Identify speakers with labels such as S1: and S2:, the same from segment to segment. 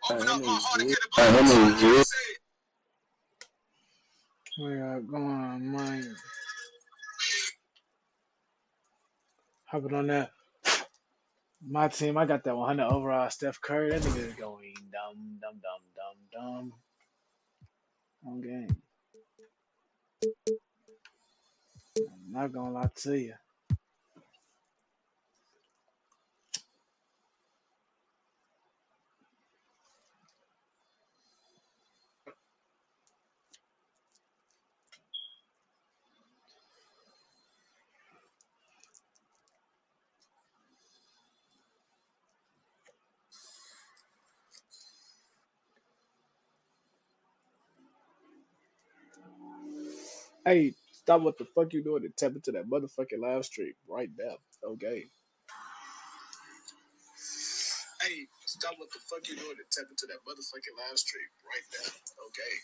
S1: Open up my heart and get it back.
S2: We got going on mine. Hopping on that. My team, I got that 100 overall Steph Curry. That nigga is going dumb. On game. I'm not gonna lie to you. Hey, stop what the fuck you doing and tap into that motherfucking live stream right now. Okay. Hey, stop what the fuck you doing and tap into that motherfucking live stream right now. Okay.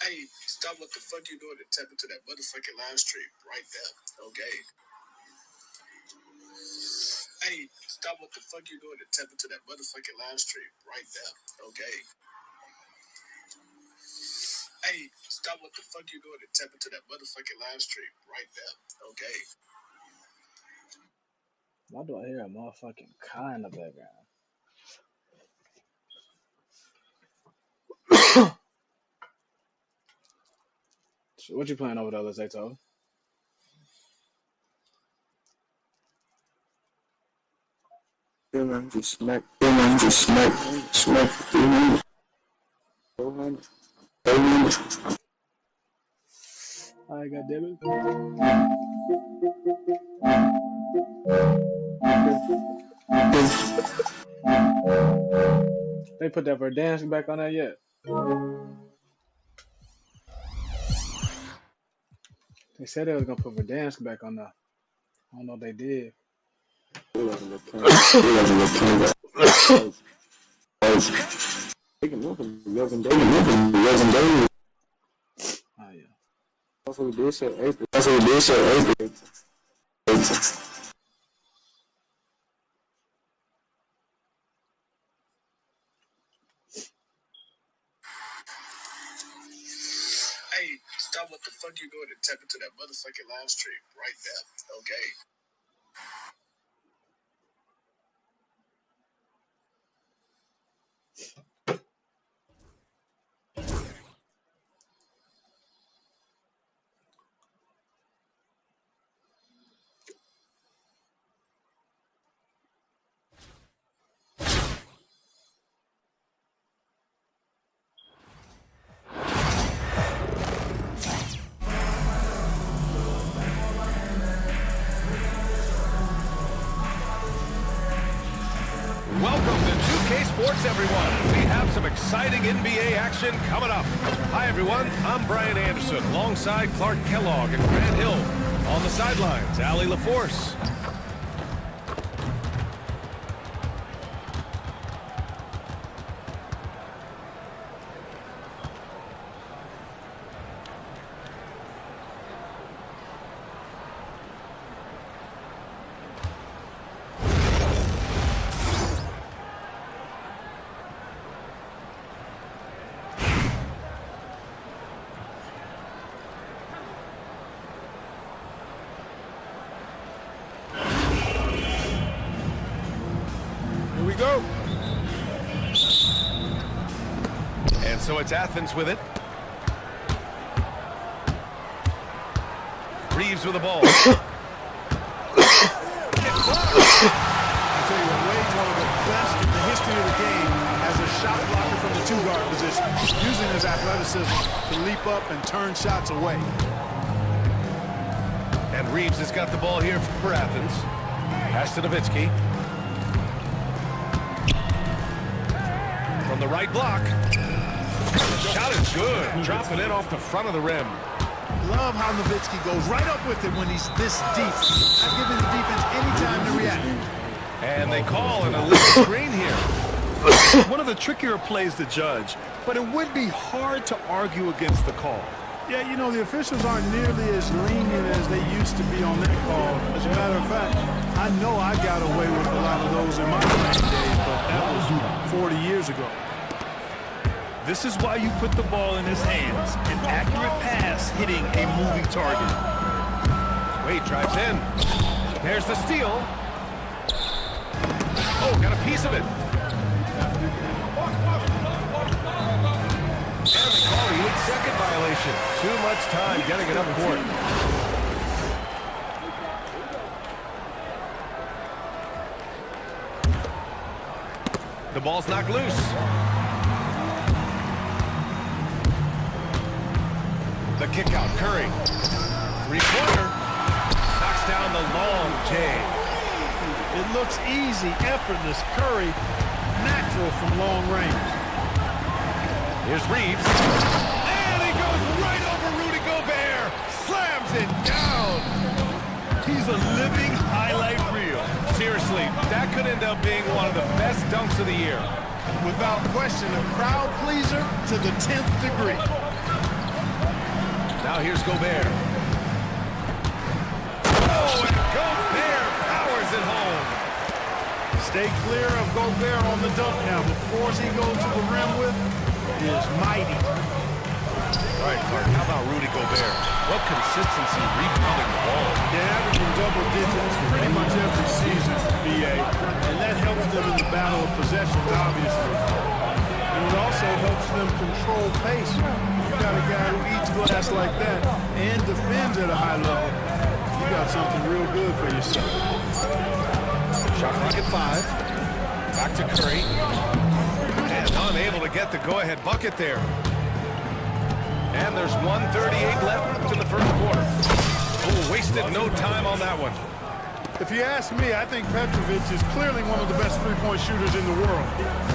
S2: Hey, stop what the fuck you doing and tap into that motherfucking live stream right now. Okay. Hey, stop what the fuck you doing and tap into that motherfucking live stream right now. Okay. Hey, stop what the fuck you doing and tap into that motherfucking live stream right now. Okay. Why do I hear a motherfucking car in the background? What you playing over there, Zato?
S3: Just smack. 300. 400. 300.
S2: Alright, goddamn it. They put that Verdansk back on there yet? They said they was gonna put Verdansk back on there. I don't know if they did.
S3: They can move him 11 days.
S2: Oh yeah.
S3: That's what we did say April.
S1: Hey, stop what the fuck you doing and tap into that motherfucking live stream right now. Okay.
S4: Welcome to 2K Sports, everyone. We have some exciting NBA action coming up. Hi, everyone. I'm Brian Anderson, alongside Clark Kellogg and Grant Hill. On the sidelines, Allie LaForce. Go. And so it's Athens with it. Reeves with the ball.
S5: I tell you what, Wade's one of the best in the history of the game as a shot blocker from the two-guard position, using his athleticism to leap up and turn shots away.
S4: And Reeves has got the ball here for Athens. Pass to Nowitzki. From the right block. The shot is good. Dropping it off the front of the rim.
S5: Love how Nowitzki goes right up with it when he's this deep. Not giving the defense any time to react.
S4: And they call an illegal screen here.
S6: One of the trickier plays to judge, but it would be hard to argue against the call.
S5: Yeah, you know, the officials aren't nearly as lenient as they used to be on that call. As a matter of fact, I know I got away with a lot of those in my playing days, but that was 40 years ago.
S6: This is why you put the ball in his hands. An accurate pass hitting a moving target.
S4: Wade drives in. There's the steal. Oh, got a piece of it. And they call a 8-second violation. Too much time getting it up court. The ball's knocked loose. The kick out, Curry. Three-pointer. Knocks down the long J.
S5: It looks easy, effortless. Curry, natural from long range.
S4: Here's Reeves. And he goes right over Rudy Gobert. Slams it down.
S6: He's a living highlight reel.
S4: Seriously, that could end up being one of the best dunks of the year.
S5: Without question, a crowd pleaser to the 10th degree.
S4: Now here's Gobert. Oh, and Gobert powers it home.
S5: Stay clear of Gobert on the dunk now. The force he goes to the rim with is mighty.
S4: All right, Clark, how about Rudy Gobert? What consistency rebounding the ball.
S5: They're averaging double digits pretty much every season, BA, and that helps them in the battle of possessions, obviously. And it also helps them control pace. You got a guy who eats glass like that and defends at a high level. You got something real good for yourself.
S4: Shot clock at 5. Back to Curry. And unable to get the go-ahead bucket there. And there's 1:38 left in the first quarter. Oh, wasted no time on that one.
S5: If you ask me, I think Petrovic is clearly one of the best three-point shooters in the world.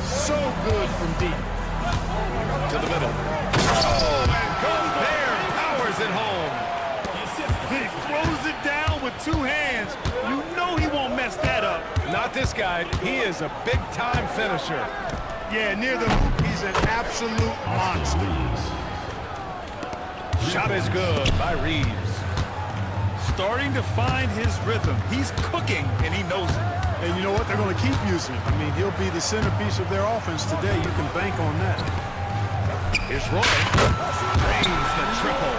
S5: So good from deep.
S4: To the middle. Oh, and Gobert powers it home.
S6: He throws it down with two hands. You know he won't mess that up.
S4: Not this guy. He is a big-time finisher.
S5: Yeah, near the hoop, he's an absolute monster.
S4: Shot is good by Reeves.
S6: Starting to find his rhythm. He's cooking, and he knows it.
S5: And you know what? They're going to keep using him. I mean, he'll be the centerpiece of their offense today. You can bank on that.
S4: Here's Roy. Drains the triple.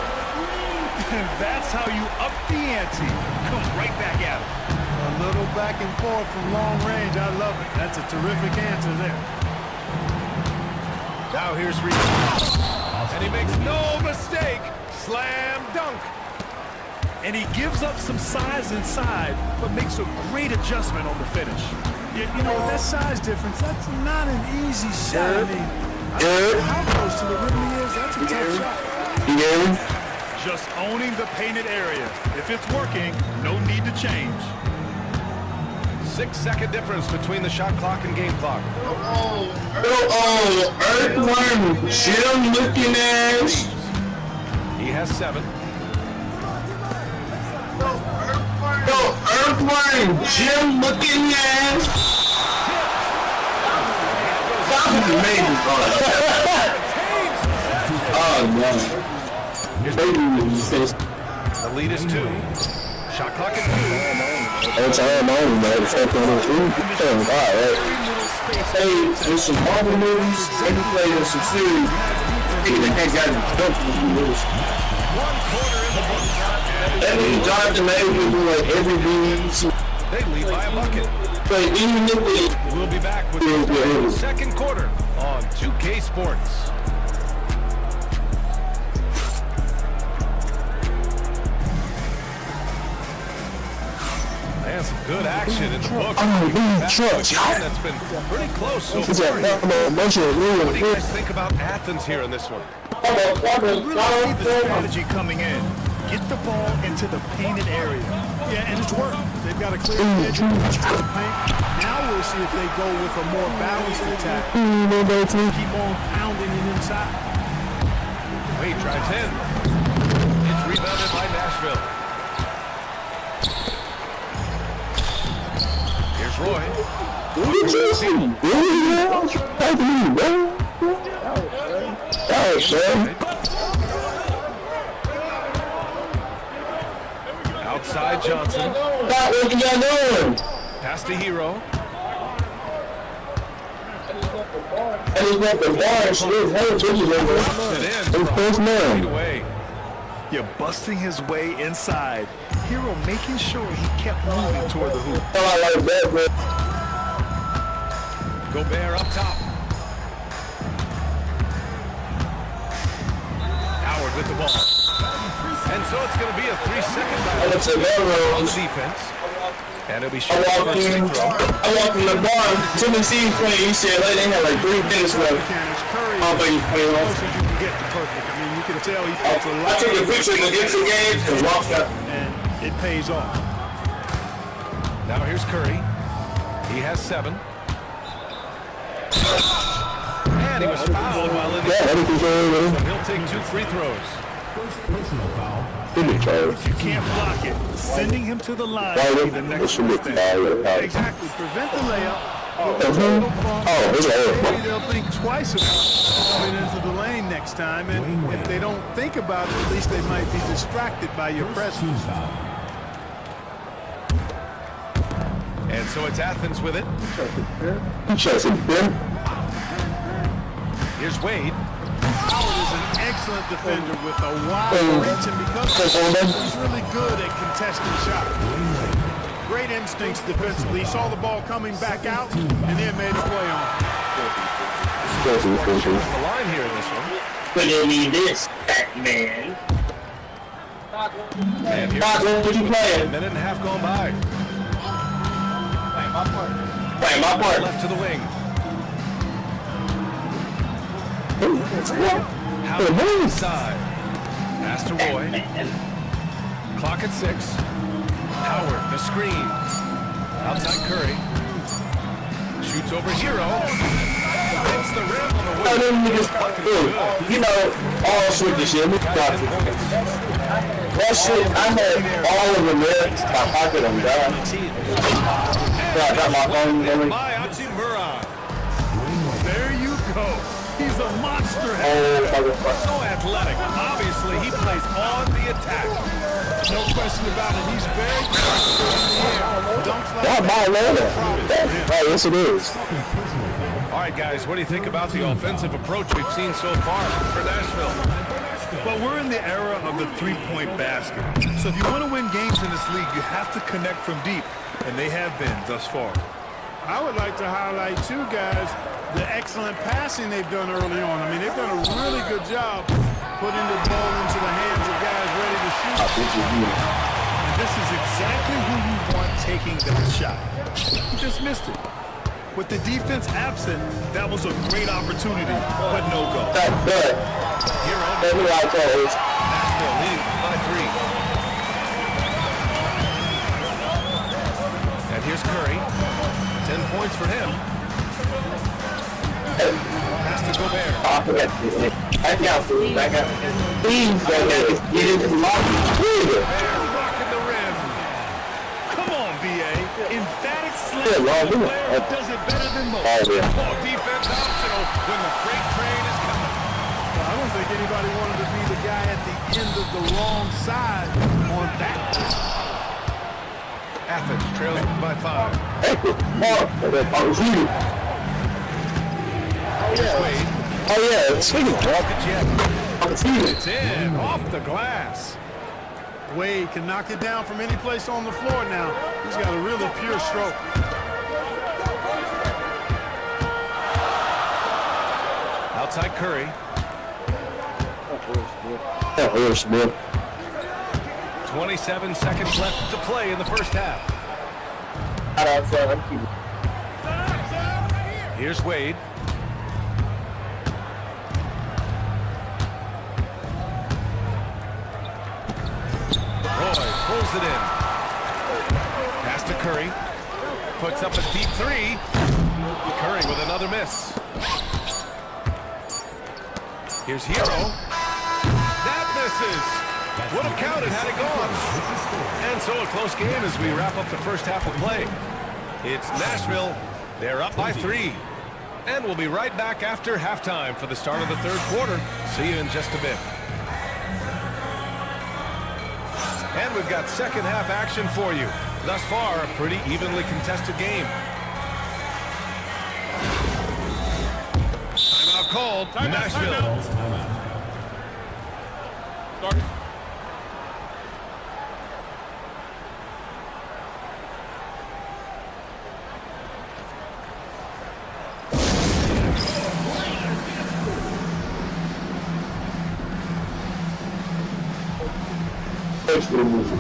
S6: And that's how you up the ante. Come right back at him.
S5: A little back and forth from long range. I love it. That's a terrific answer there.
S4: Now here's Reeves. And he makes no mistake. Slam dunk.
S6: And he gives up some size inside, but makes a great adjustment on the finish.
S5: You know, that size difference, that's not an easy shot. I mean, I don't know how close to the rim he is. That's a tough shot.
S6: Just owning the painted area. If it's working, no need to change.
S4: 6-second difference between the shot clock and game clock.
S3: Earthworm Jim looking ass.
S4: He has 7.
S3: Earthworm Jim looking ass. Oh no.
S4: The lead is 2. Shot clock at 2.
S3: That's all I'm on, man. The fuck on this room. Hey, there's some Marvel movies. They can play in some series. Hey, they can't get dunked with these movies.
S4: 1 quarter in the books.
S3: That means Jonathan Majors do like every movie.
S4: They lead by a bucket.
S3: But even if they...
S4: We'll be back with the second quarter on 2K Sports. And some good action in the book. That's been pretty close so far. What do you guys think about Athens here in this one?
S6: Really see the strategy coming in. Get the ball into the painted area.
S5: Yeah, and it's working. They've got a clear edge of the paint. Now we'll see if they go with a more balanced attack. Keep on pounding it inside.
S4: Wade drives in. It's rebounded by Nashville. Here's Roy. Outside Johnson.
S3: Stop what you got doing.
S4: Pass to Hero.
S3: I just want the bar and shit. Hey,
S4: It in.
S3: first man.
S4: Away.
S6: You're busting his way inside. Hero making sure he kept moving toward the hoop.
S3: I like that, man.
S4: Gobert up top. Howard with the ball. And so it's going to be a 3-second
S3: I look at that
S4: on
S3: road.
S4: the defense. And it'll be
S3: I
S4: short for a
S3: walked
S4: free
S3: in
S4: throw.
S3: the bar. Tennessee playing. He said they had like 3 minutes left.
S5: Curry,
S3: I don't think he's playing
S5: as
S3: off.
S5: close as you can get to perfect. I mean, you can tell he puts a
S3: I
S5: lot
S3: took a picture of the Gibson game and walked out.
S5: and it pays off.
S4: Now here's Curry. He has 7. And he was fouled while in the so he'll take 2 free throws.
S6: You can't block it. Sending him to the line will be the next mistake.
S5: Exactly. Prevent the layup. Maybe they'll think twice about coming into the lane next time. And if they don't think about it, at least they might be distracted by your presence.
S4: And so it's Athens with it. Here's Wade.
S5: Howard is an excellent defender with a wide reach, and because he's really good at contesting shots. Great instincts defensively. He saw the ball coming back out and then made a play on it.
S4: The line here in this one.
S3: But you need this, man.
S4: And here's
S3: What you
S4: a
S3: playing?
S4: minute and a half gone by.
S3: Play my part.
S4: Left to the wing. Howard inside. Pass to Roy. Clock at 6. Howard, the screen. Outside Curry. Shoots over Hero. Hits the rim on the way.
S3: You know, all sorts of shit. That shit, I had all of them there. My pocket, I'm done. I got my phone and everything.
S4: By Hachimura.
S5: There you go. He's a monster.
S4: So athletic. Obviously, he plays on the attack.
S5: No question about it. He's very comfortable in the air. Dunks like
S3: Not my later. Right, yes it is.
S4: All right, guys, what do you think about the offensive approach we've seen so far for Nashville?
S6: Well, we're in the era of the three-point basket. So if you want to win games in this league, you have to connect from deep, and they have been thus far.
S5: I would like to highlight, too, guys, the excellent passing they've done early on. I mean, they've done a really good job putting the ball into the hands of guys ready to shoot.
S6: And this is exactly who you want taking that shot. He just missed it. With the defense absent, that was a great opportunity, but no go.
S4: Hero. Nashville leading by 3. And here's Curry. 10 points for him. Pass to Gobert. Rocking the rim.
S6: Come on, B.A. Emphatic slam. Player does it better than most.
S4: Ball defense optional when the freight train is coming.
S5: I don't think anybody wanted to be the guy at the end of the wrong side on that.
S4: Athens trails by 5. Here's Wade.
S3: Oh yeah, speaking of
S4: It's in, off the glass.
S5: Wade can knock it down from any place on the floor now. He's got a really pure stroke.
S4: Outside Curry. 27 seconds left to play in the first half. Here's Wade. Roy pulls it in. Pass to Curry. Puts up a deep 3. Curry with another miss. Here's Hero. That misses. Would have counted had it gone. And so a close game as we wrap up the first half of play. It's Nashville. They're up by 3. And we'll be right back after halftime for the start of the third quarter. See you in just a bit. And we've got second half action for you. Thus far, a pretty evenly contested game. Timeout called. Nashville.
S5: Start.
S3: Thanks for the movie.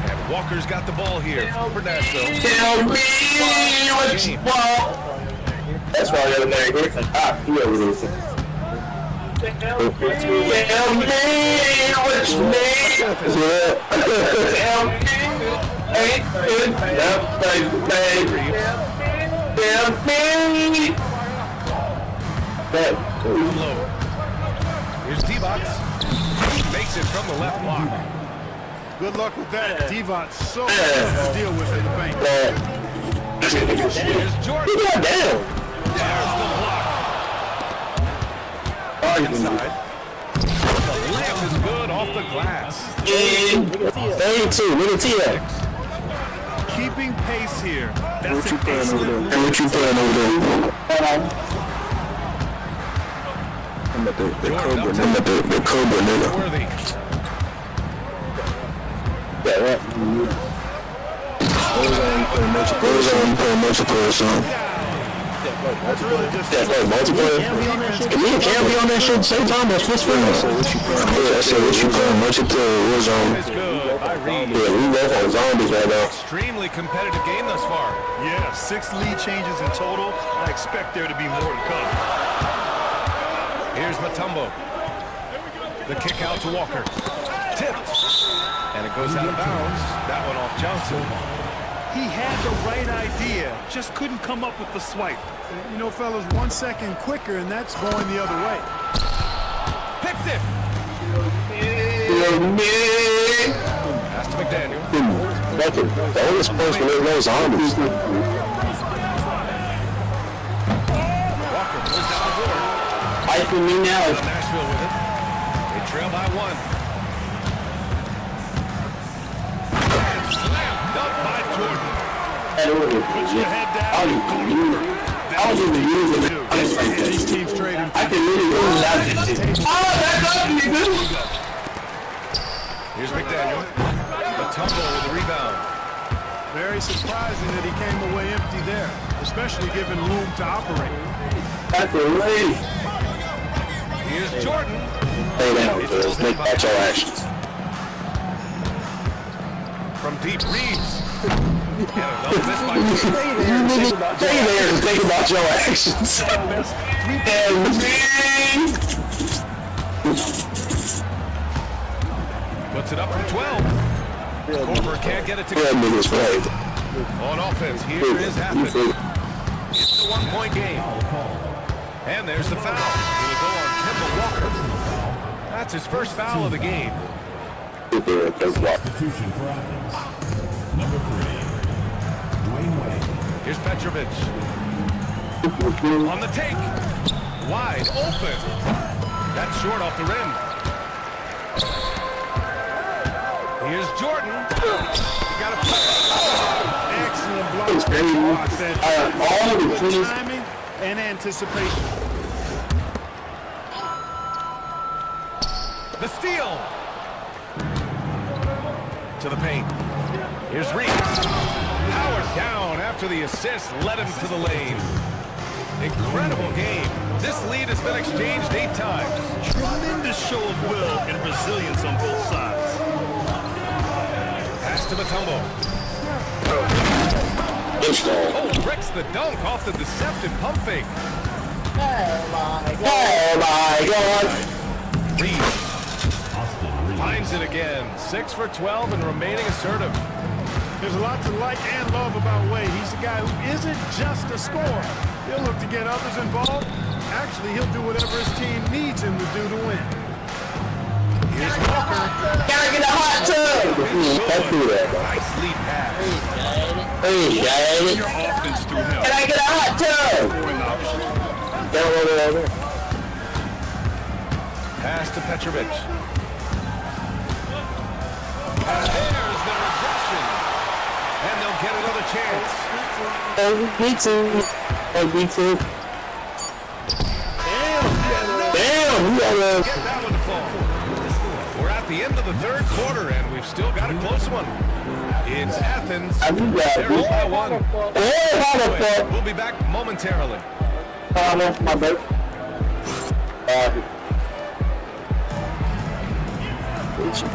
S4: And Walker's got the ball here for Nashville.
S3: Tell me what you want. That's why the other man Griffin. He over there. Tell me what you need. Tell me. Ain't it nothing, baby? Tell me.
S4: Low. Here's D-Box. He makes it from the left block.
S6: Good luck with that. Devon's so tough to deal with in the paint.
S4: Here's Jordan.
S3: Down.
S4: There's the block. Inside. The layup is good off the glass.
S3: 32. Look at Tia.
S6: Keeping pace here. That's an excellent move.
S3: What you playing over there? I'm at the Cobra nigga.
S4: Worthy.
S3: Yeah, right. Playing multiplayer, son.
S6: That's really just
S3: Yeah, play multiplayer. Can you be on that shit at the same time? That's what's fun. I said, what you playing? Multiplayer, Warzone.
S4: Is good by Reed.
S3: Yeah, we both on zombies right now.
S4: Extremely competitive game thus far.
S6: Yeah, 6 lead changes in total. I expect there to be more to come.
S4: Here's Mutombo. The kick out to Walker. Tipped. And it goes out of bounds. That one off Johnson.
S6: He had the right idea, just couldn't come up with the swipe. You know, fellas, 1 second quicker, and that's going the other way.
S4: Picked it. Pass to McDaniel.
S3: That's it. The only person that knows zombies.
S4: Walker goes down the board.
S3: Fighting me now.
S4: Nashville with it. They trail by 1. And slammed up by Jordan.
S6: Put your head down.
S3: I was even using it.
S6: These teams trading.
S3: I can really go without this shit. Oh, that's up, nigga!
S4: Here's McDaniel. Mutombo with the rebound.
S6: Very surprising that he came away empty there, especially given room to operate.
S3: That's a lady.
S4: Here's Jordan.
S3: Stay down, girls. Think about your actions.
S4: From deep, Reeves. And another miss by
S3: Stay there and think about your actions.
S4: Puts it up from 12. Corver can't get it to go. On offense, here is Happen. It's a 1-point game. And there's the foul. It'll go on Kemba Walker. That's his first foul of the game.
S7: Substitution for offense. Number 3, Dwayne Wade.
S4: Here's Petrovic. On the take. Wide open. That's short off the rim. Here's Jordan. Got a play.
S6: Excellent block.
S3: All of the things.
S6: Timing and anticipation.
S4: The steal. To the paint. Here's Reeves. Powered down after the assist led him to the lane. Incredible game. This lead has been exchanged 8 times.
S6: Tremendous show of will and resilience on both sides.
S4: Pass to Mutombo. Oh, bricks the dunk off the deceptive pump fake.
S3: Oh my God!
S4: Reeves finds it again. 6 for 12 and remaining assertive.
S6: There's a lot to like and love about Wade. He's a guy who isn't just a scorer. He'll look to get others involved. Actually, he'll do whatever his team needs him to do to win.
S4: Here's Walker.
S3: Gotta get a hot tub. Let's do that.
S4: Nice lead pass.
S3: Hey, guys.
S6: Your offense through him.
S3: Can I get a hot tub?
S6: Scoring option.
S3: Down over.
S4: Pass to Petrovic. And there's the rejection. And they'll get another chance.
S3: Oh, me too. Oh, me too. Damn, you got
S4: Get that one to fall. We're at the end of the third quarter, and we've still got a close one. It's Athens. They're up by one. We'll be back momentarily.
S3: my boat.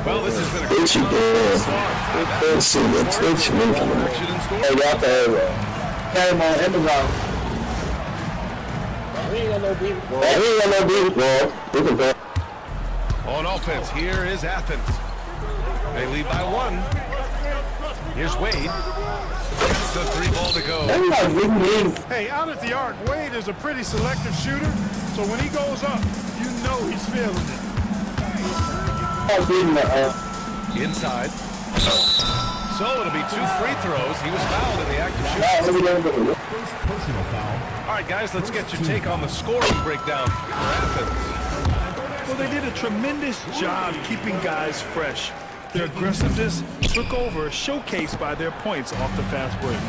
S4: Well, this has been a great one so far. Action in store.
S3: Hey, got the came on Amazon. We ain't got no beef, bro. We can go.
S4: On offense, here is Athens. They lead by one. Here's Wade. Just a 3-ball to go.
S5: Hey, out at the arc, Wade is a pretty selective shooter, so when he goes up, you know he's feeling it.
S4: Inside. So it'll be 2 free throws. He was fouled in the act of shooting.
S7: Personal foul.
S4: All right, guys, let's get your take on the scoring breakdown for Athens.
S6: Well, they did a tremendous job keeping guys fresh. Their aggressiveness took over, showcased by their points off the fast break.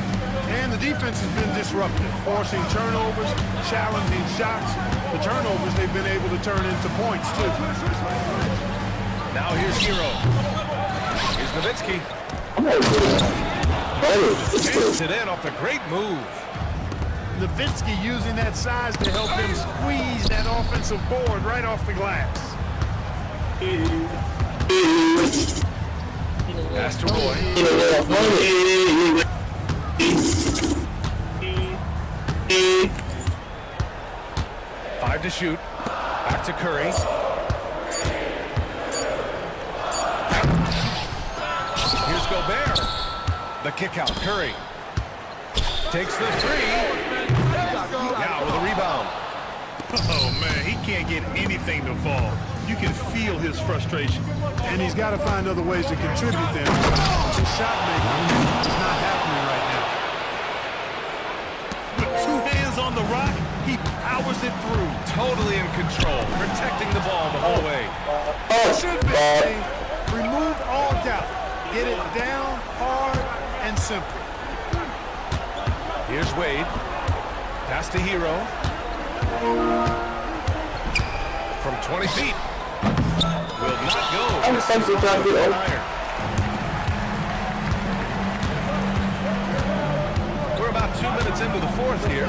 S5: And the defense has been disruptive, forcing turnovers, challenging shots. The turnovers they've been able to turn into points, too.
S4: Now here's Hero. Here's Nowitzki. Hits it in off the great move.
S5: Nowitzki using that size to help him squeeze that offensive board right off the glass.
S4: Pass to Roy. 5 to shoot. Back to Curry. Here's Gobert. The kick out. Curry takes the 3. Now with a rebound.
S6: Oh, man, he can't get anything to fall. You can feel his frustration.
S5: And he's got to find other ways to contribute there. His shot making is not happening right now.
S6: With 2 hands on the rock, he powers it through.
S4: Totally in control. Protecting the ball the whole way.
S5: Should be. Remove all doubt. Get it down, hard, and simple.
S4: Here's Wade. Pass to Hero. From 20 feet. Will not go. We're about 2 minutes into the fourth here.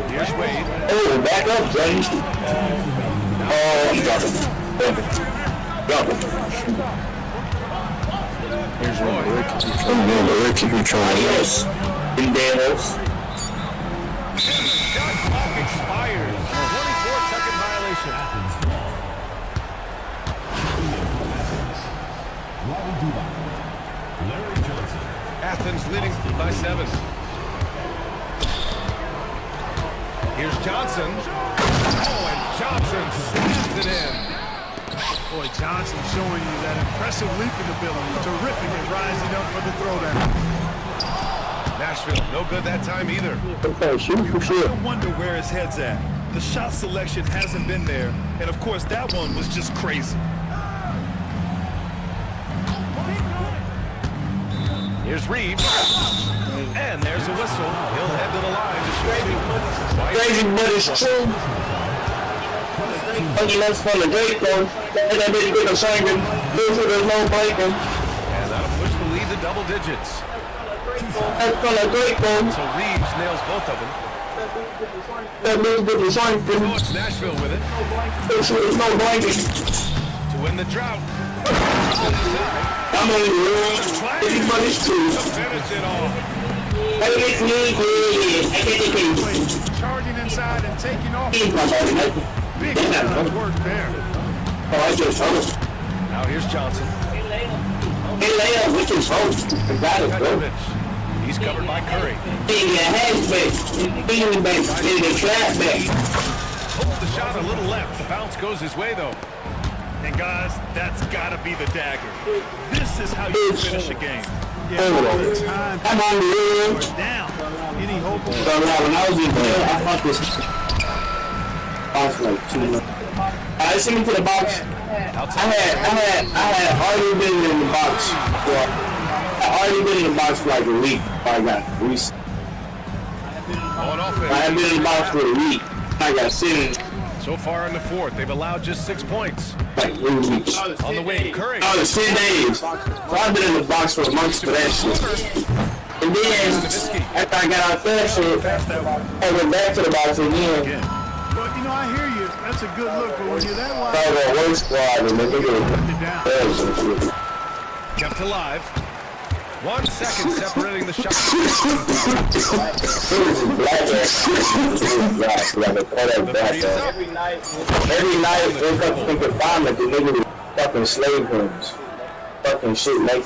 S4: Here's Wade.
S3: Oh, back up, James. Oh, drop it. Drop it.
S4: Here's Roy.
S3: Adios. Banderos.
S4: Shot clock expires. 24-second violation.
S7: Larry Johnson.
S4: Athens leading by 7. Here's Johnson. Oh, and Johnson slams it in.
S5: Boy, Johnson showing you that impressive leaping ability. Terrific at rising up for the throwdown.
S4: Nashville, no good that time either.
S6: I wonder where his head's at. The shot selection hasn't been there, and of course that one was just crazy.
S4: Here's Reeves. And there's a whistle. He'll head to the line to shoot.
S3: Crazy, but it's true. Let's from the great one. And that bitch been a singing. This is a low bacon.
S4: And that'll push the lead to double digits.
S3: That's from the great one.
S4: So Reeves nails both of them.
S3: That means with the
S4: Oh,
S3: singing.
S4: it's Nashville with it.
S3: It's no blanket.
S4: To win the drought.
S3: I'm only real. Everybody's true.
S4: Finish it off.
S5: Charging inside and taking off.
S3: Big
S5: Work there.
S3: Oh, I just told.
S4: Now here's Johnson.
S3: Hey, lay up with his host. Got it, bro.
S4: Petrovic. He's covered by Curry.
S3: In your hatchback, in the trap back.
S4: Holds the shot a little left. The bounce goes his way, though.
S6: And guys, that's got to be the dagger. This is how you finish a game.
S3: Yeah, I'm on the edge.
S6: Down. Any hope of
S3: So when I was in there, I thought this box like 2 minutes. I sent me to the box. I had already been in the box. Well, I already been in the box for like a week. I got reset. I had been in the box for a week. I got sent.
S4: So far in the fourth, they've allowed just 6 points.
S3: Like 3 weeks.
S4: On the wing, Curry.
S3: Oh, it's 10 days. So I've been in the box for months for that shit. And then, after I got out that shit, I went back to the box again.
S5: Well, you know, I hear you. That's a good look, but when you're that wide,
S3: I was on one squad and they did it.
S4: Kept alive. 1 second separating the shot.
S3: Every night, wake up in confinement, the nigga was fucking slave homes. Fucking shit like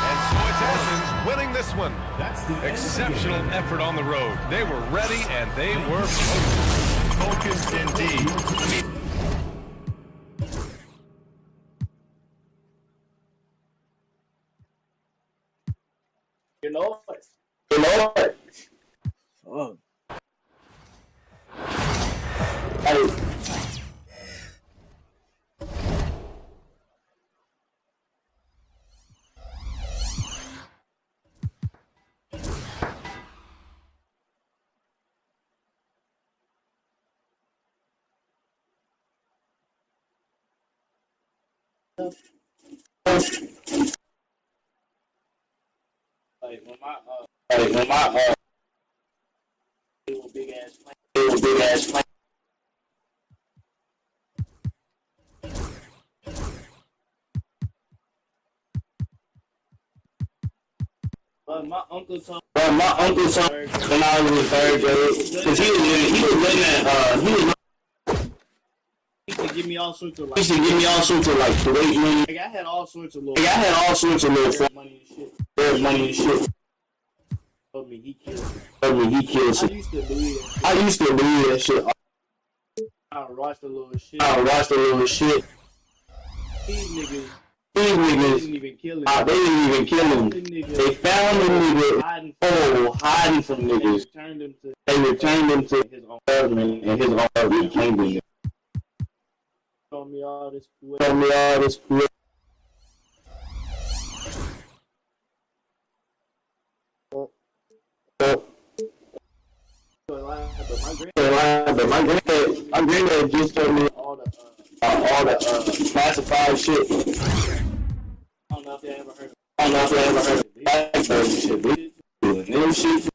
S4: And Smoy's winning this one. Exceptional effort on the road. They were ready and they were
S6: focused indeed. I mean,
S3: You know what?
S2: Oh.
S3: Hey. When my big ass plane. My uncle told when I was in 3rd grade, cause he used to give me all sorts of like Kuwait money. Like I had all sorts of little money and shit. Told me he killed shit. I used to believe that shit. I watched the little shit. These niggas didn't even kill him. They didn't even kill him. They found the nigga hiding from niggas. They returned him to his own government, and his own government came to him. Told me all this. But my granddad just told me all the classified shit. I don't know if they ever heard of Blackbird shit, but them shit.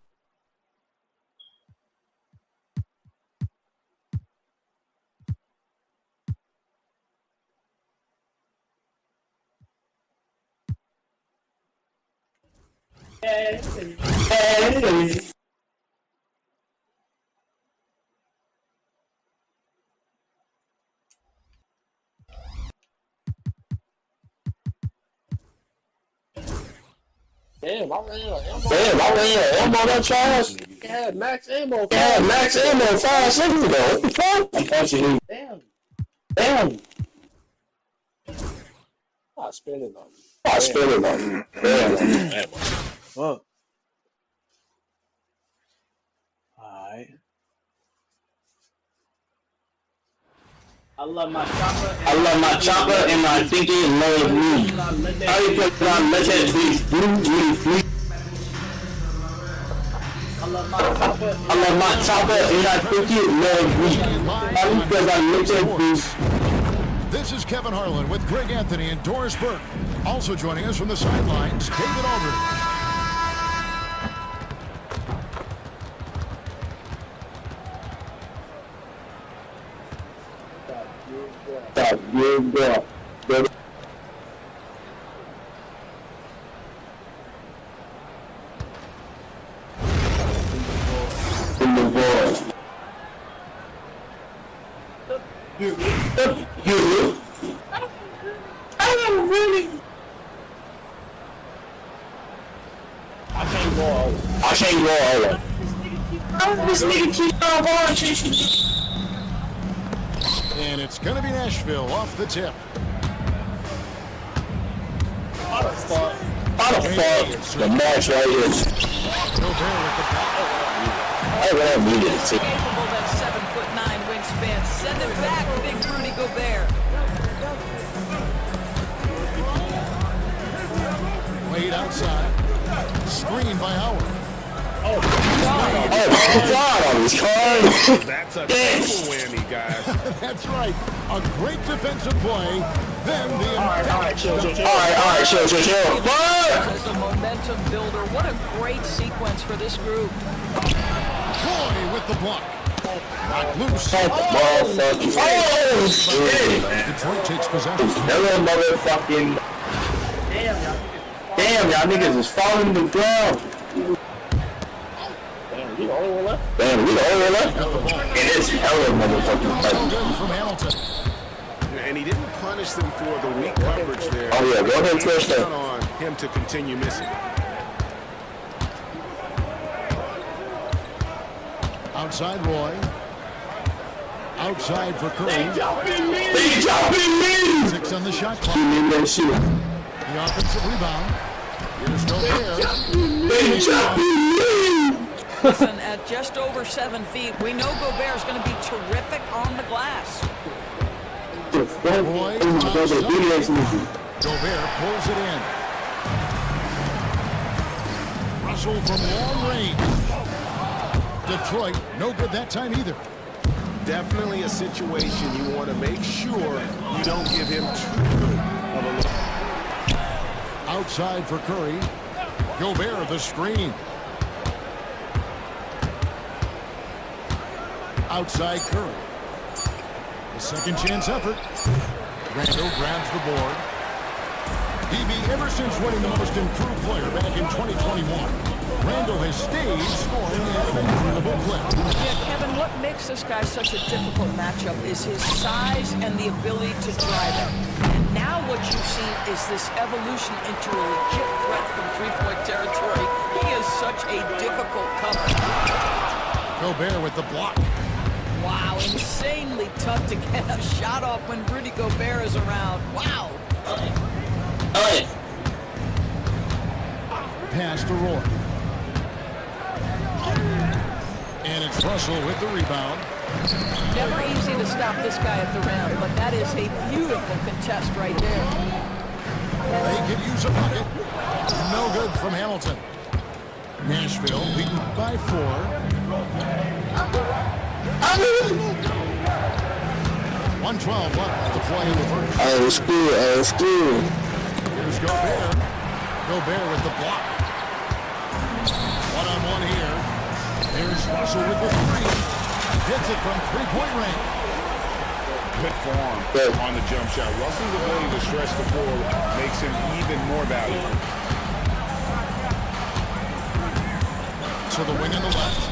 S3: Damn, I ran ammo that charge. Yeah, max ammo 5 seconds ago. What the fuck? I'm punching you. Damn. I spent it on you. Damn.
S2: Fuck. Alright.
S3: I love my chopper and I think it loves me. I put on let that bitch blue. I love my chopper and I think it loves me. All because I let that bitch.
S8: This is Kevin Harlan with Greg Anthony and Doris Burke. Also joining us from the sidelines, David Aldridge. I can't go all.
S3: This nigga keep on ball chasing.
S8: And it's going to be Nashville off the tip.
S3: How the fuck the match right here? I love me this.
S9: Capable that 7'9" wingspan. Send it back, big Rudy Gobert.
S8: Wade outside. Screen by Howard.
S3: Oh, God, I was hard.
S4: That's a triple whammy, guys.
S8: That's right. A great defensive play. Then the
S3: All right, chill.
S9: As a momentum builder, what a great sequence for this group.
S8: Boy with the block. Knocked loose.
S3: Oh, shit.
S8: Detroit takes possession.
S3: Hello, motherfucking. Damn, y'all niggas is falling to the ground. Damn, we the only one left? And it's hella motherfucking
S8: So good from Hamilton.
S4: And he didn't punish them for the weak coverage there.
S3: Oh, yeah, go ahead and push that.
S4: On him to continue missing.
S8: Outside Roy. Outside for Curry.
S3: They jumping me!
S8: 6 on the shot clock.
S3: You need that shit.
S8: The offensive rebound. Here's Gobert.
S3: They jumping me!
S9: Listen, at just over 7 feet, we know Gobert is going to be terrific on the glass.
S8: Roy. Gobert pulls it in. Russell from long range. Detroit, no good that time either.
S4: Definitely a situation you want to make sure you don't give him too good of a look.
S8: Outside for Curry. Gobert the screen. Outside Curry. The second chance effort. Randall grabs the board. DB, ever since winning the most improved player back in 2021, Randall has stayed scoring at an incredible clip.
S9: Yeah, Kevin, what makes this guy such a difficult matchup is his size and the ability to drive it. And now what you've seen is this evolution into a legit threat from three-point territory. He is such a difficult cover.
S8: Gobert with the block.
S9: Wow, insanely tough to get a shot off when Rudy Gobert is around. Wow.
S8: Pass to Roy. And it's Russell with the rebound.
S9: Never easy to stop this guy at the rim, but that is a beautiful contest right there.
S8: They could use a bucket. No good from Hamilton. Nashville beaten by 4. 112 left to play in the first.
S3: It's good.
S8: Here's Gobert. Gobert with the block. One-on-one here. Here's Russell with the 3. Hits it from three-point range.
S4: Good form on the jump shot. Russell's ability to stretch the floor makes him even more valuable.
S8: To the wing on the left.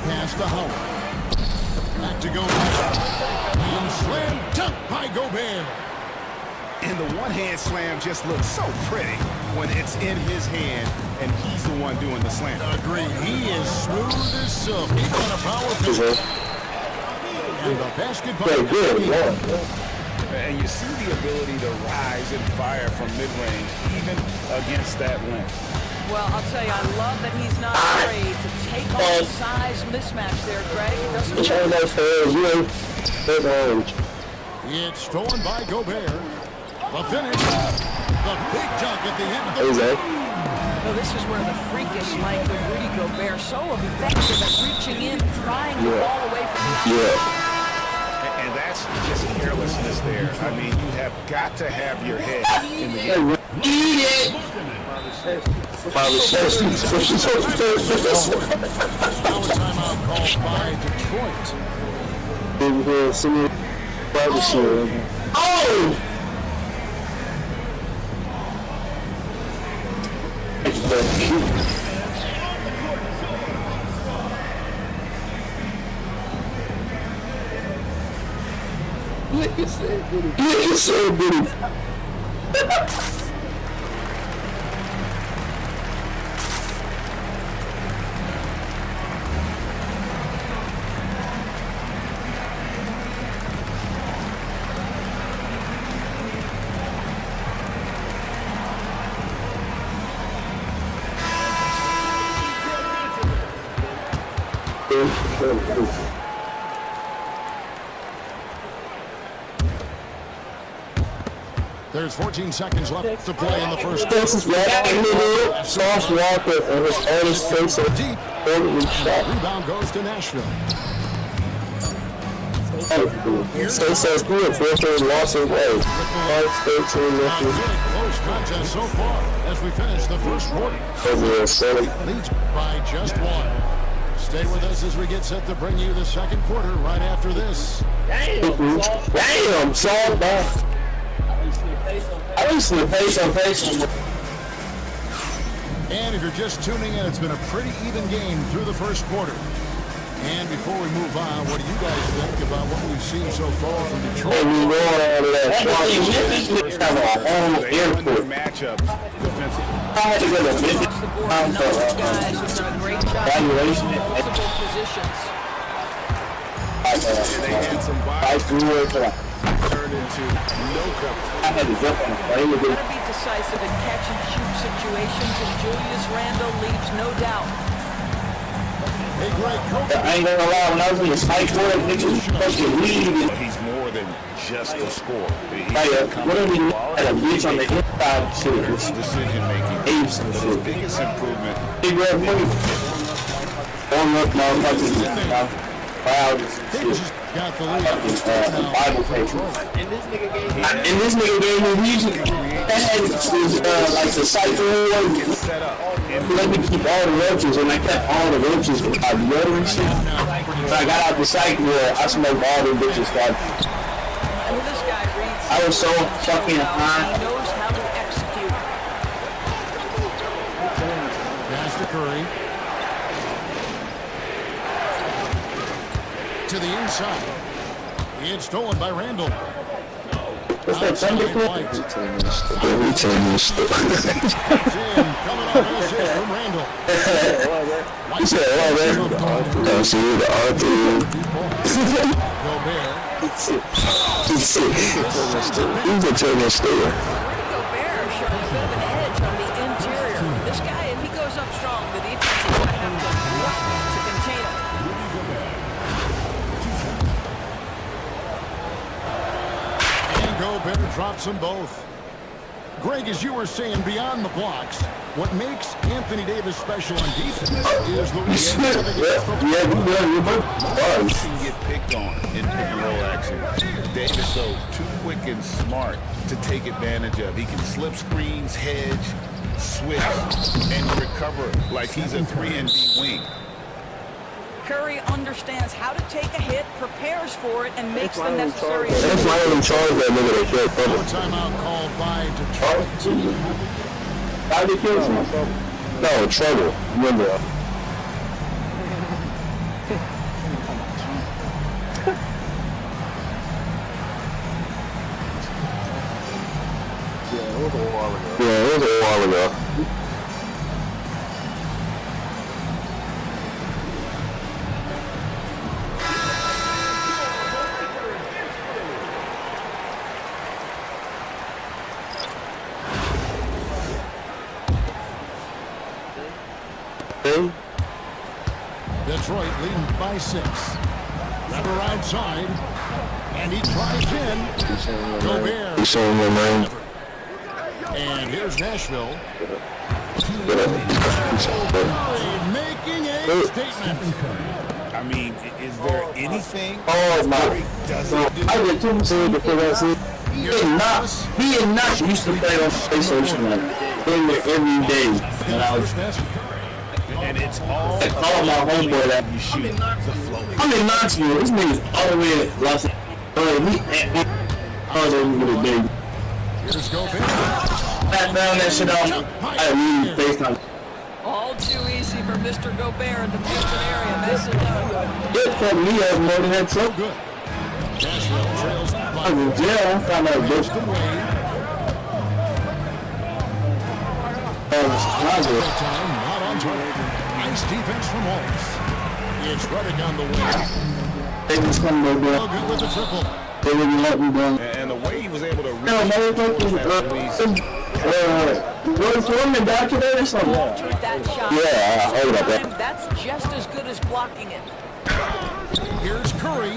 S8: Pass to Howard. Back to Gobert. And slam dunk by Gobert.
S4: And the one-hand slam just looks so pretty when it's in his hand and he's the one doing the slam.
S8: Agree. He is smooth as silk. He's on a power play. And the basketball.
S4: And you see the ability to rise and fire from mid-range even against that length.
S9: Well, I'll tell you, I love that he's not afraid to take on the size mismatch there, Greg. It doesn't
S8: It's stolen by Gobert. The finish. The big dunk at the end of the
S9: No, this is where the freakish length of Rudy Gobert so effective at reaching in, prying the ball away from the
S4: And that's just carelessness there. I mean, you have got to have your head in the game.
S3: Eat it!
S8: Now a timeout called by Detroit.
S3: Oh! Look at that bitty.
S8: There's 14 seconds left to play in the first.
S10: Sauce Walker and his oldest face so
S8: Deep. Rebound goes to Nashville.
S10: So says he had 4 lost his way.
S8: Close contest so far as we finish the first quarter. Leads by just 1. Stay with us as we get set to bring you the second quarter right after this.
S10: Damn, Saul back. I used to pay some.
S8: And if you're just tuning in, it's been a pretty even game through the first quarter. And before we move on, what do you guys think about what we've seen so far from Detroit?
S10: We roll out of that
S6: Matchups defensively.
S10: I had to go to Memphis.
S9: Guys have done a great job in multiple positions.
S6: They had some bodies turned into no coverage.
S10: I had to jump on the plane.
S9: Got to be decisive in catch and shoot situations, and Julius Randle leaves no doubt.
S8: Hey, Greg,
S10: I ain't gonna lie, when I was in the psych ward, niggas fucking leave.
S6: He's more than just a scorer.
S10: What are we at a bitch on the inside shooters?
S6: Decision making.
S10: Apes and
S6: His
S10: shit.
S6: biggest improvement.
S10: Big red money. One look, motherfuckers. Wow.
S8: got the lead.
S10: Bible paper. And this nigga gave me music that had like the cycle one. Let me keep all the roaches, and I kept all the roaches with my water and shit. So I got out the cycle where I smoked all the bitches. I was so fucking high.
S9: He knows how to execute.
S8: Pass to Curry. To the inside. It's stolen by Randall.
S10: What's that thunder
S8: Coming off an assist from Randall.
S10: He said, oh, man. Oh, see, the R3.
S8: Gobert.
S10: He's a terrible story.
S9: Gobert showing a bit of an edge on the interior. This guy, if he goes up strong, the defense is going to have to work to contain him.
S8: And Gobert drops them both. Greg, as you were saying, beyond the blocks, what makes Anthony Davis special on defense is the
S6: He can get picked on in pick and roll action. Davis, though, too quick and smart to take advantage of. He can slip screens, hedge, switch, and recover like he's a 3-and-D wing.
S9: Curry understands how to take a hit, prepares for it, and makes the necessary.
S10: That's why I'm in charge of that nigga that killed
S8: no timeout called by Detroit.
S10: Why did he kill him? No, trouble. Remember. Yeah, it was a while ago.
S8: Detroit leading by 6. Lever outside, and he drives in. Gobert.
S10: He's showing your name.
S8: And here's Nashville. Making a statement.
S6: I mean, is there anything
S10: Oh my! I did too much before that shit. He is not used to play on PlayStation. In there every day. And I was.
S6: and it's all
S10: I called my homeboy that.
S6: you shoot the flow.
S10: I'm in Knoxville. This nigga's all the way at Los Angeles. I was over with a big.
S8: Here's Gobert.
S10: Back down that shit on. I really FaceTime.
S9: All too easy for Mr. Gobert in the Houston area. Messing up.
S10: It fucked me up more than that
S8: So
S10: truck.
S8: good. Nashville trails
S10: I
S8: by
S10: was in jail. I found out
S8: Rangers
S10: this.
S8: to Wade. Big time, not on target. Nice defense from Holmes. It's Redick on the way.
S10: They was coming over
S8: Well, good with the triple.
S10: They wouldn't let me down.
S6: And the way he was able to reach
S10: No, motherfuckers. Was Foreman back today or something?
S9: Altered that shot.
S10: Yeah, I heard about that.
S9: Sometimes that's just as good as blocking it.
S8: Here's Curry.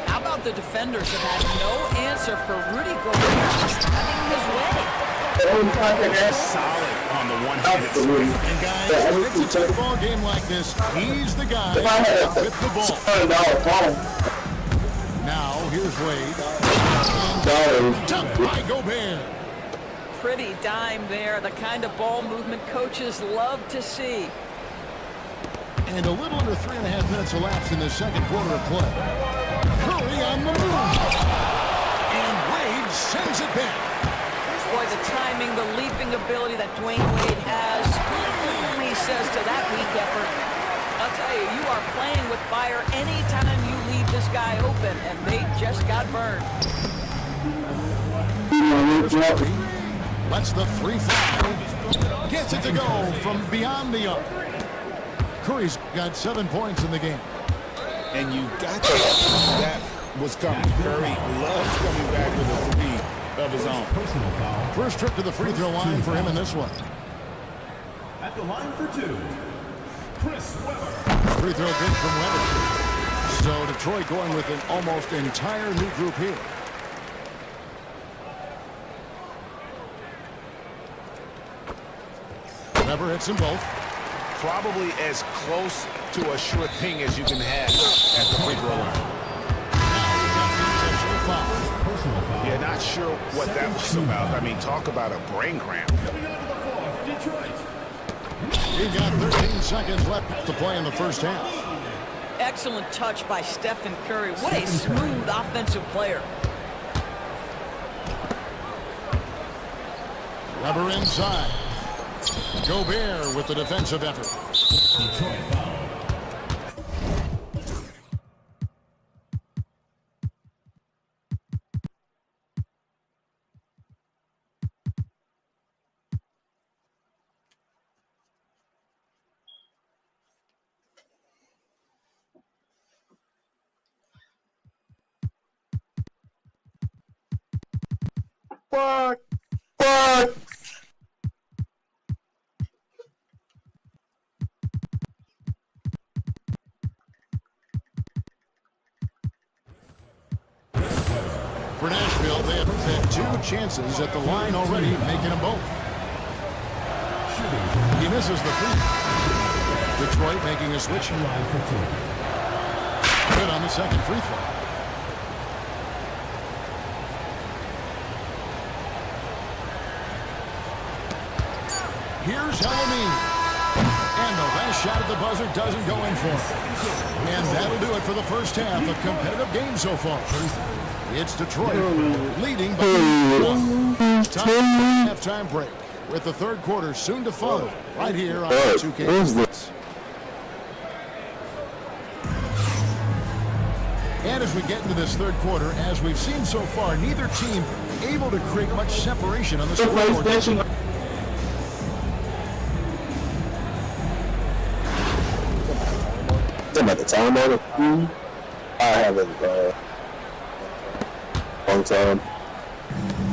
S9: How about the defenders have had no answer for Rudy Gobert just having his way?
S6: Solid on the one-handed swing.
S8: And guys, when it's a tough ball game like this, he's the guy with the ball. Now, here's Wade. Tucked by Gobert.
S9: Pretty dime there, the kind of ball movement coaches love to see.
S8: And a little under 3.5 minutes elapsed in the second quarter of play. Curry on the move. And Wade sends it back.
S9: Boy, the timing, the leaping ability that Dwayne Wade has. He says to that weak effort, I'll tell you, you are playing with fire anytime you leave this guy open, and they just got burned.
S8: Lets the free fly. Gets it to go from beyond the arc. Curry's got 7 points in the game.
S6: And you got that was coming. Curry loves coming back with a three of his own.
S8: First trip to the free throw line for him in this one.
S7: At the line for 2, Chris Webber.
S8: Free throw good from Webber. So Detroit going with an almost entire new group here. Webber hits them both.
S6: Probably as close to a sure thing as you can have at the free throw line. Yeah, not sure what that was about. I mean, talk about a brain cramp.
S8: We've got 13 seconds left to play in the first half.
S9: Excellent touch by Stephen Curry. What a smooth offensive player.
S8: Webber inside. Gobert with the defensive effort.
S7: Detroit foul.
S10: Fuck.
S8: For Nashville, they have had 2 chances at the line already, making them both. He misses the free. Detroit making a switch. Good on the second free throw. Here's Elamine. And the last shot at the buzzer doesn't go in for him. And that'll do it for the first half. A competitive game so far. It's Detroit leading by 1. Time halftime break with the third quarter soon to follow right here on 2K. And as we get into this third quarter, as we've seen so far, neither team able to create much separation on the scoreboard.
S10: About the time on it? I haven't long time.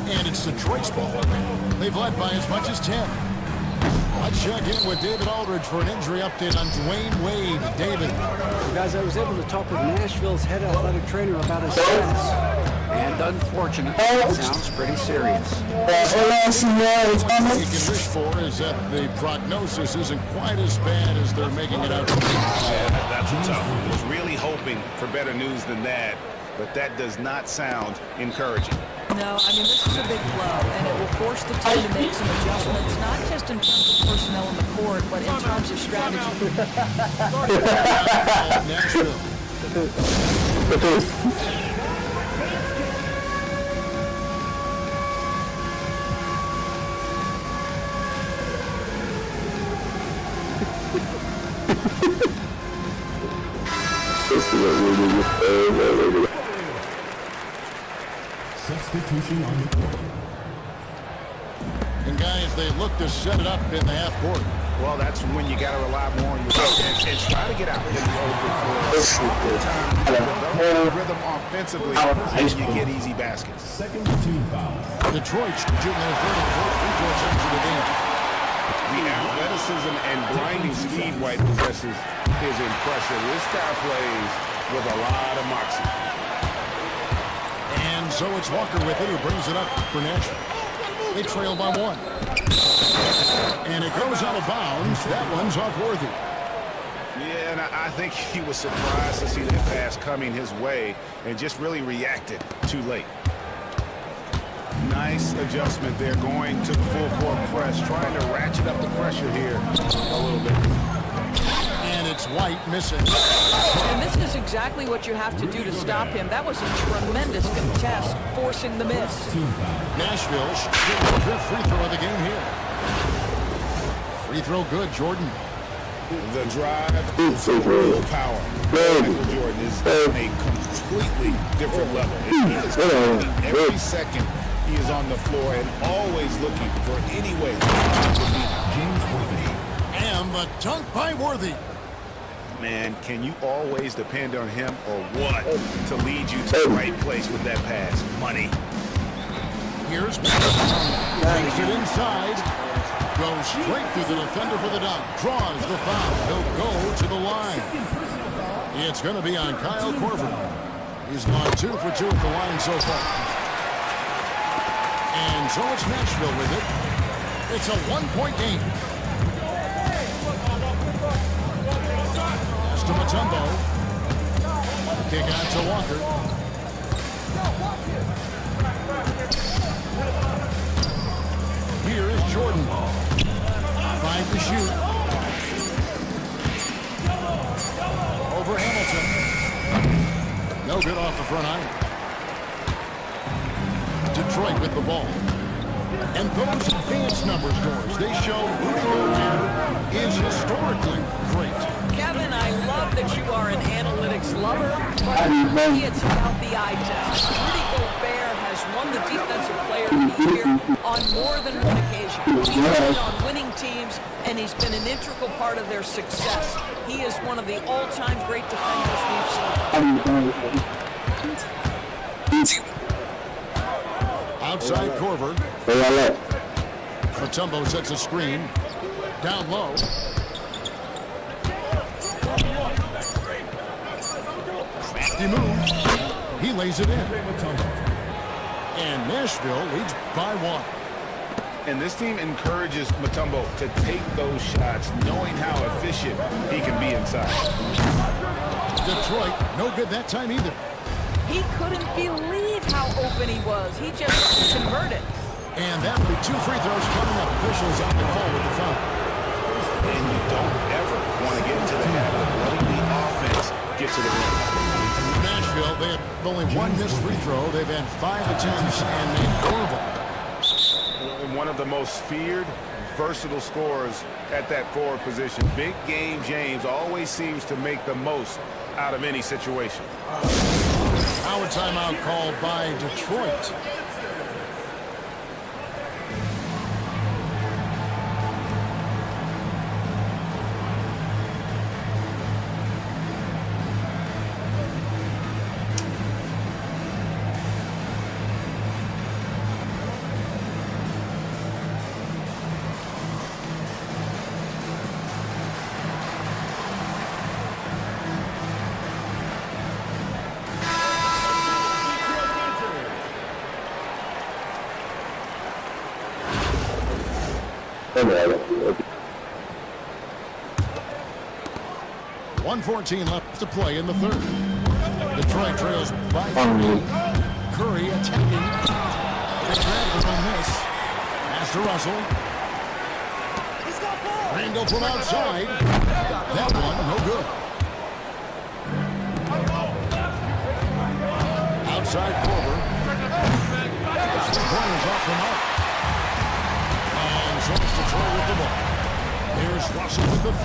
S8: And it's Detroit's ball. They've led by as much as 10. Let's check in with David Aldridge for an injury update on Dwayne Wade. David.
S11: Well, guys, I was able to talk with Nashville's head athletic trainer about his status. And unfortunately, it sounds pretty serious.
S8: All you can wish for is that the prognosis isn't quite as bad as they're making it out to be.
S6: Yeah, that's tough. I was really hoping for better news than that, but that does not sound encouraging.
S9: No, I mean, this is a big blow, and it will force the team to make some adjustments, not just in terms of personnel on the court, but in terms of strategy.
S8: Nashville.
S7: Substitution on the court.
S8: And guys, they look to set it up in the half court.
S6: Well, that's when you got to rely more on your defense and try to get out in the open for time. Develop rhythm offensively, and you get easy baskets.
S7: Second team foul.
S8: Detroit shooting their third and fourth free throw attempts of the game.
S6: The athleticism and blinding speed White possesses is impressive. This guy plays with a lot of moxie.
S8: And so it's Walker with it who brings it up for Nashville. They trail by 1. And it goes out of bounds. That one's off Worthy.
S6: Yeah, and I think he was surprised to see that pass coming his way and just really reacted too late. Nice adjustment there, going to the full court press, trying to ratchet up the pressure here a little bit.
S8: And it's White missing.
S9: And this is exactly what you have to do to stop him. That was a tremendous contest, forcing the miss.
S8: Nashville should get the fifth free throw of the game here. Free throw good, Jordan.
S6: The drive is real power. Michael Jordan is on a completely different level. He is competing every second he is on the floor and always looking for any way to beat
S8: James Worthy. And the dunk by Worthy.
S6: Man, can you always depend on him or what to lead you to the right place with that pass? Money.
S8: Here's takes it inside. Goes straight through the defender for the dunk. Draws the foul. He'll go to the line. It's going to be on Kyle Korver. He's gone 2 for 2 at the line so far. And so it's Nashville with it. It's a 1-point game. Pass to Mutombo. Kick out to Walker. Here is Jordan. 5 to shoot. Over Hamilton. No good off the front iron. Detroit with the ball. And those advanced numbers scores, they show Rudy Gobert is historically great.
S9: Kevin, I love that you are an analytics lover, but for me it's about the eye test. Rudy Gobert has won the Defensive Player of the Year on more than one occasion. He's been on winning teams, and he's been an integral part of their success. He is one of the all-time great defenders we've seen.
S8: Outside Korver. Mutombo sets a screen. Down low. Crafty move. He lays it in. And Nashville leads by 1.
S6: And this team encourages Mutombo to take those shots, knowing how efficient he can be inside.
S8: Detroit, no good that time either.
S9: He couldn't believe how open he was. He just converted.
S8: And that will be 2 free throws coming up. Officials on the call with the foul.
S6: And you don't ever want to get into the habit of letting the offense get to the rim.
S8: Nashville, they have only 1 missed free throw. They've had 5 attempts and made 4 of them.
S6: One of the most feared, versatile scorers at that forward position. Big game James always seems to make the most out of any situation.
S8: Now a timeout called by Detroit. .114 left to play in the third. Detroit trails by 3. Curry attacking. They grab the miss. Pass to Russell. Randall from outside. That one, no good. Outside Korver. The corner's off the mark. And so it's Detroit with the ball. Here's Russell with the 3.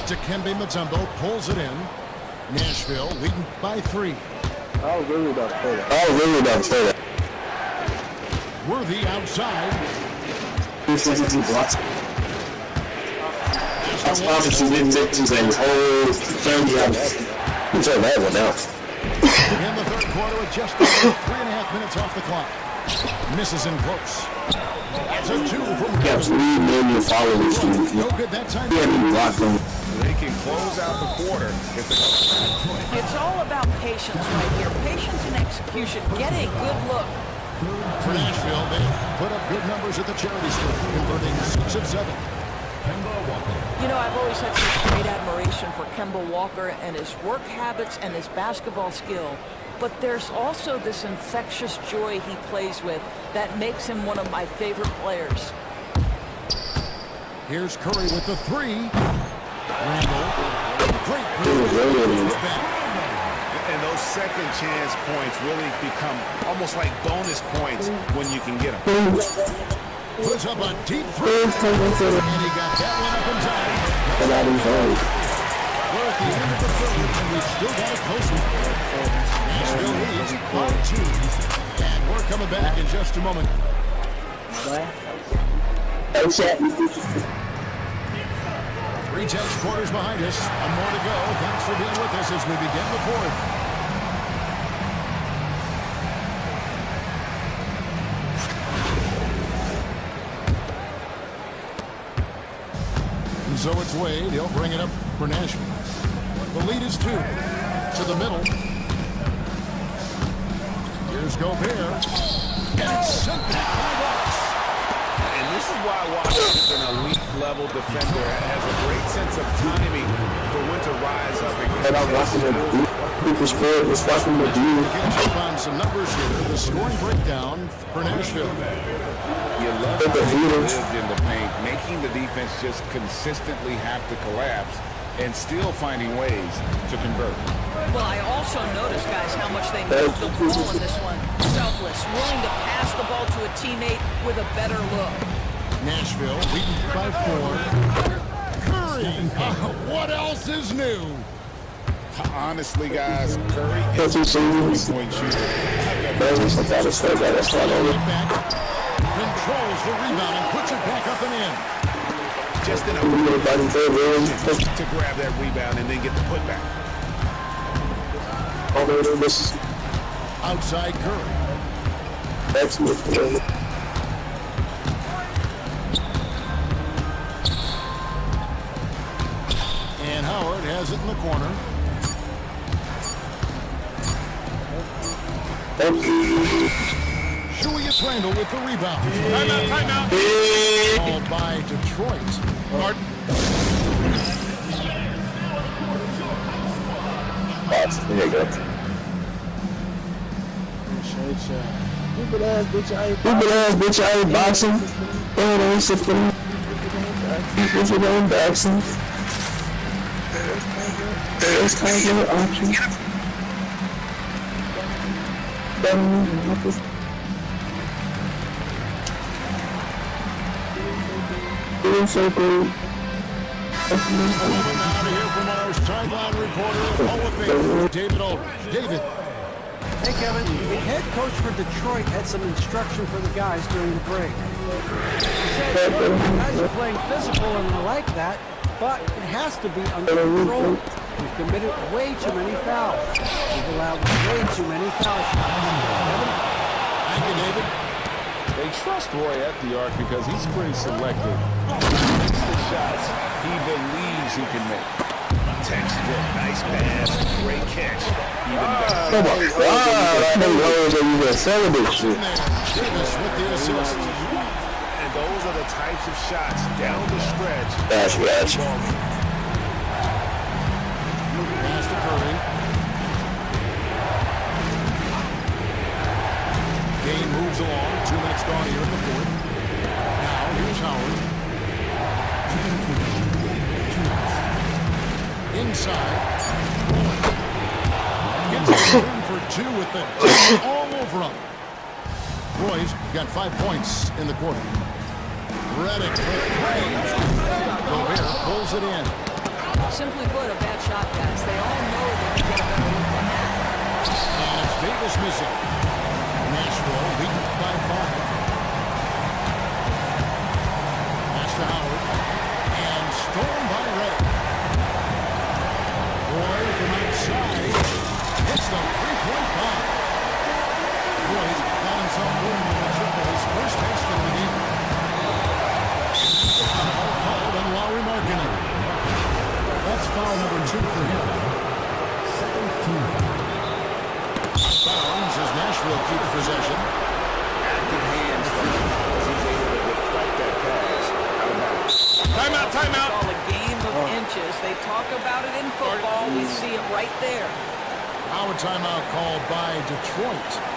S8: Dikembe Mutombo pulls it in. Nashville leading by 3.
S10: I was really about to say that.
S8: Worthy outside.
S10: That's possible mid-50s and whole 30. Who's on that one now?
S8: In the third quarter, with just 3.5 minutes off the clock. Misses in close. That's a 2 from
S10: Yeah, 3 million followers.
S8: No good that time.
S10: Yeah, he blocked him.
S6: They can close out the quarter if the
S9: It's all about patience right here. Patience and execution. Get a good look.
S8: For Nashville, they put up good numbers at the charity store, converting 6 of 7.
S9: You know, I've always had such great admiration for Kemba Walker and his work habits and his basketball skill. But there's also this infectious joy he plays with that makes him one of my favorite players.
S8: Here's Curry with the 3. Randall, great play.
S6: And those second chance points really become almost like bonus points when you can get them.
S8: Puts up a deep 3. And he got that one up in time. We're at the end of the third, and we've still got a close one. Nashville leads by 2. And we're coming back in just a moment. Three tenths quarters behind us. One more to go. Thanks for being with us as we begin the fourth. So it's Wade. He'll bring it up for Nashville. The lead is 2. To the middle. Here's Gobert. And it's sent back by Ross.
S6: And this is why Washington's an elite-level defender. Has a great sense of timing for when to rise up.
S10: And I'm watching the people score. Just watching the view.
S8: Catch up on some numbers here. The scoring breakdown for Nashville.
S6: You love how he lived in the paint, making the defense just consistently have to collapse and still finding ways to convert.
S9: Well, I also noticed, guys, how much they moved the ball in this one. Selfless, willing to pass the ball to a teammate with a better look.
S8: Nashville leading by 4. Curry, what else is new?
S6: Honestly, guys, Curry is a three-point shooter.
S8: Controls the rebound and puts it back up and in.
S6: Just enough to grab that rebound and then get the putback.
S8: Outside Curry. And Howard has it in the corner. Julius Randle with the rebound.
S5: Timeout.
S8: Called by Detroit.
S10: There you go. Stupid ass bitch, I ain't boxing. Don't ain't sipping. People should go boxing. There's kind of an option. Doing so good.
S8: Now to hear from our sideline reporter, Hall of Famer, David Aldridge. David.
S11: Hey, Kevin. The head coach for Detroit had some instruction for the guys during the break. He said, look, the guys are playing physical and I like that, but it has to be under control. We've committed way too many fouls. We've allowed way too many foul shots. Kevin?
S8: Thank you, David.
S6: They trust Roy at the arc because he's pretty selective. He makes the shots he believes he can make. Textbook, nice pass, great catch. Even better.
S10: Oh my God, I didn't know that you were selling this shit.
S8: Davis with the assist.
S6: And those are the types of shots down the stretch.
S10: That's right.
S8: Pass to Curry. Game moves along. 2 minutes gone here in the fourth. Now, here's Howard. Inside. Gets a win for 2 with the all over him. Roy's got 5 points in the quarter. Redick with range. Gobert pulls it in.
S9: Simply put, a bad shot, guys. They all know they can get a better look than that.
S8: And it's Davis missing. Nashville beaten by 5. Pass to Howard. And stolen by Redick. Roy from outside hits the three-point bomb. Roy's got himself going with a triple, his first basket of the game. foul number 2 for him. Bounds as Nashville keeps possession.
S6: Active hands from him. He's able to deflect that pass out of bounds.
S4: Timeout, timeout.
S9: Call a game of inches. They talk about it in football. We see it right there.
S8: Now a timeout called by Detroit.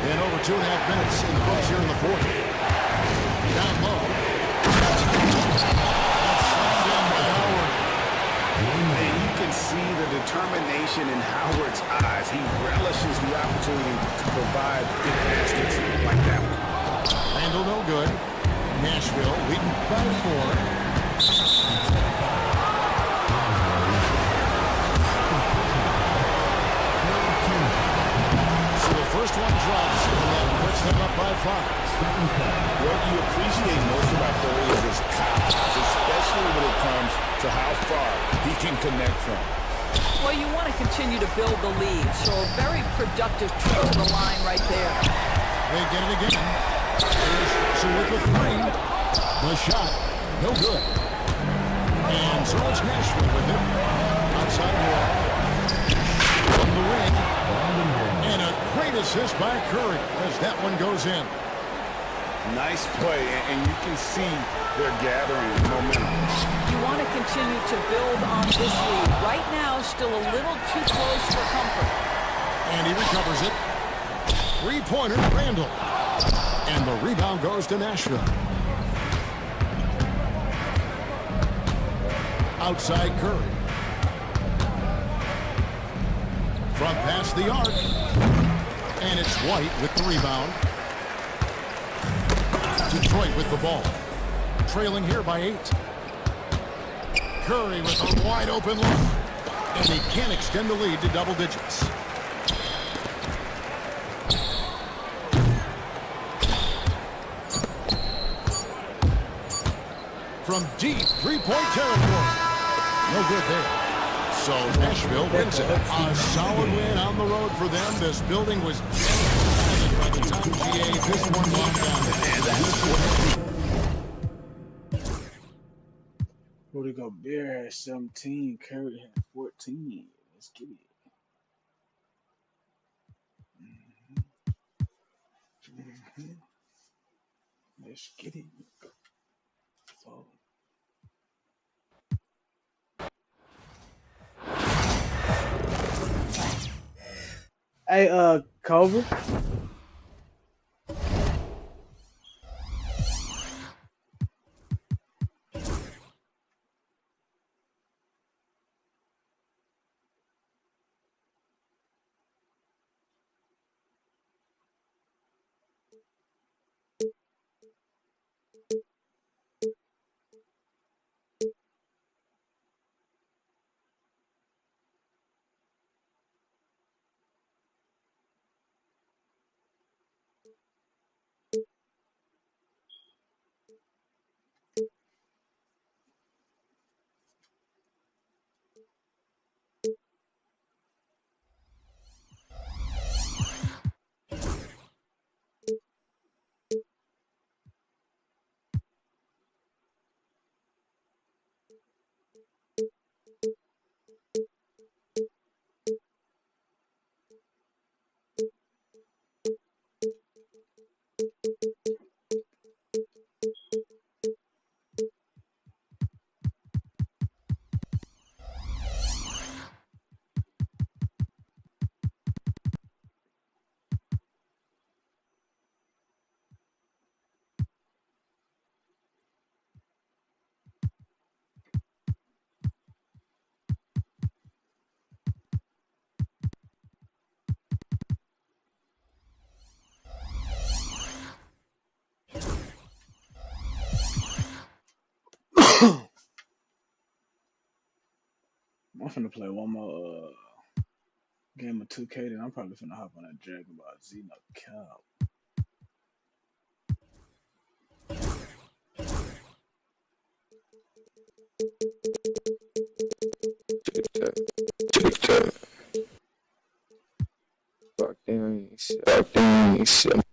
S8: And over 2.5 minutes in the books here in the fourth. Down low. Slammed in by Howard.
S6: And you can see the determination in Howard's eyes. He relishes the opportunity to provide big baskets like that one.
S8: Handle no good. Nashville leading by 4. So the first one drops, and that puts them up by 5.
S6: What you appreciate most about Curry is his confidence, especially when it comes to how far he can connect from.
S9: Well, you want to continue to build the lead, so a very productive trip to the line right there.
S8: They get it again. Here's Seward with 3. The shot, no good. And so it's Nashville with it. Outside wall. From the wing. And a great assist by Curry as that one goes in.
S6: Nice play, and you can see they're gathering momentum.
S9: You want to continue to build on this lead. Right now, still a little too close for comfort.
S8: And he recovers it. 3-pointer, Randall. And the rebound goes to Nashville. Outside Curry. Front past the arc. And it's White with the rebound. Detroit with the ball. Trailing here by 8. Curry with a wide open look. And he can extend the lead to double digits. From deep 3-point territory. No good there. So Nashville wins it. A solid win on the road for them. This building was devastated by the time GA this one locked down.
S2: Rudy Gobert had 17. Curry had 14. Let's get it. Let's get it. So. Hey, Cobra. finna play one more game of 2K, then I'm probably finna hop on that Dragon Ball Z no cap.
S10: Fucking shit.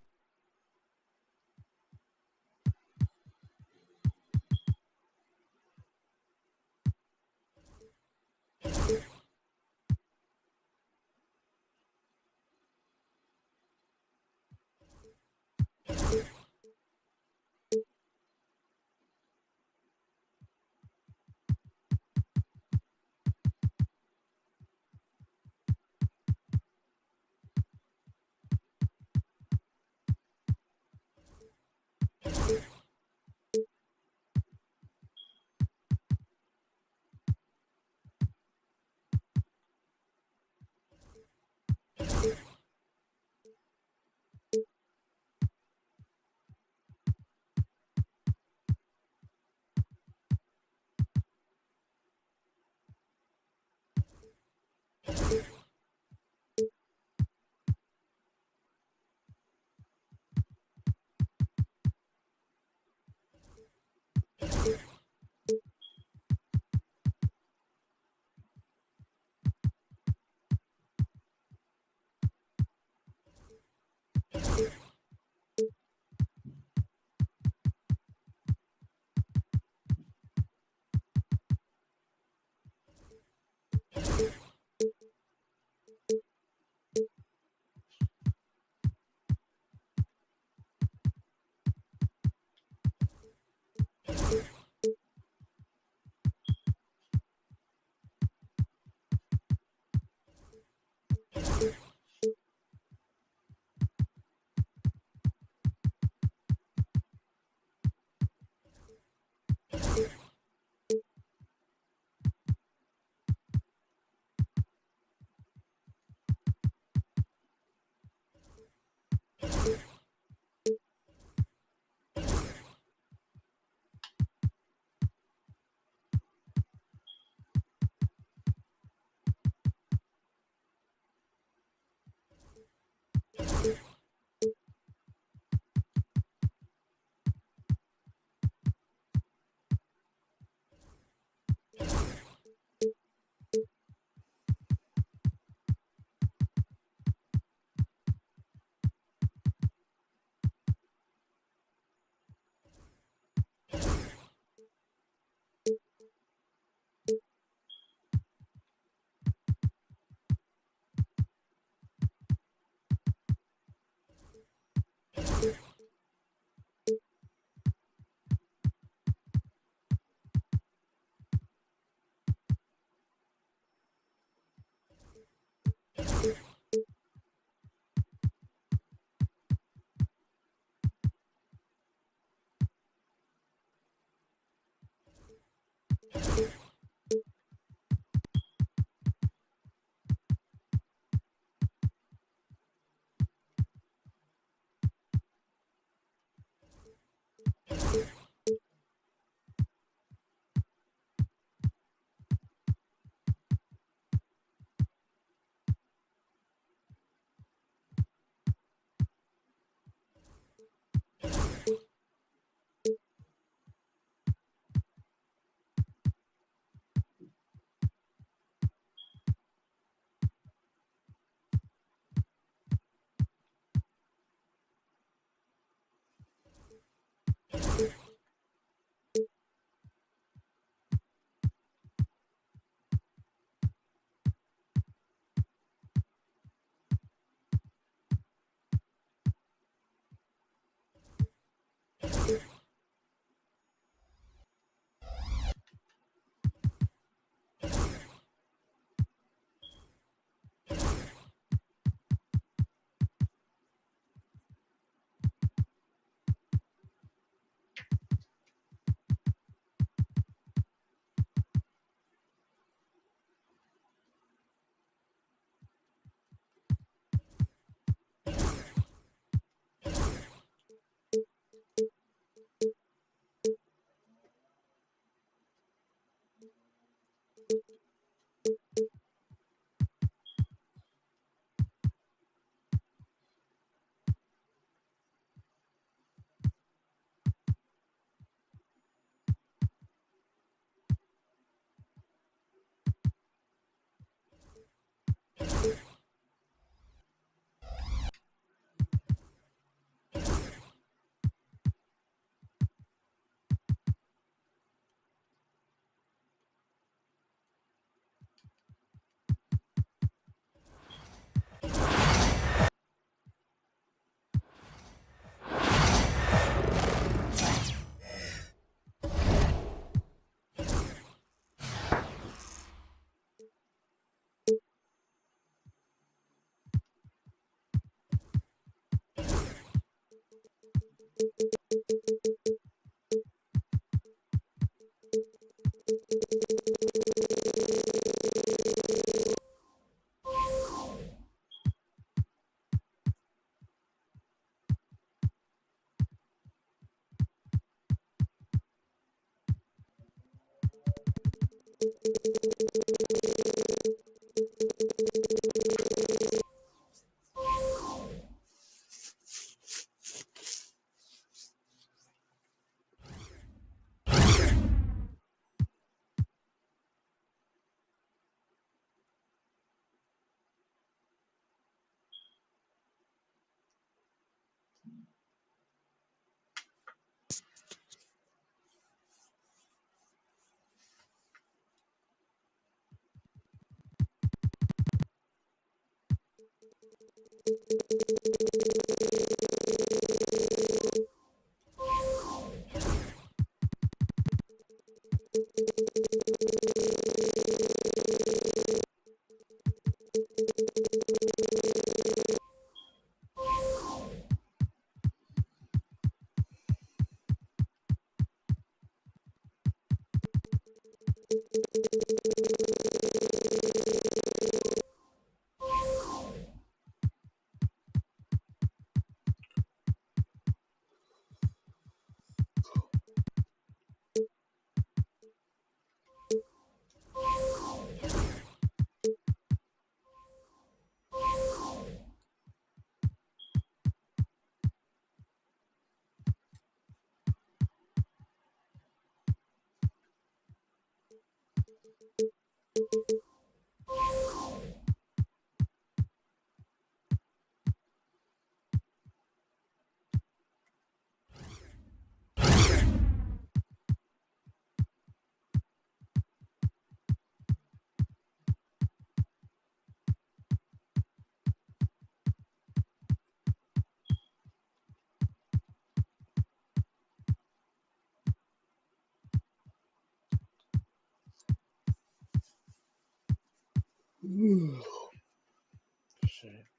S2: Shit.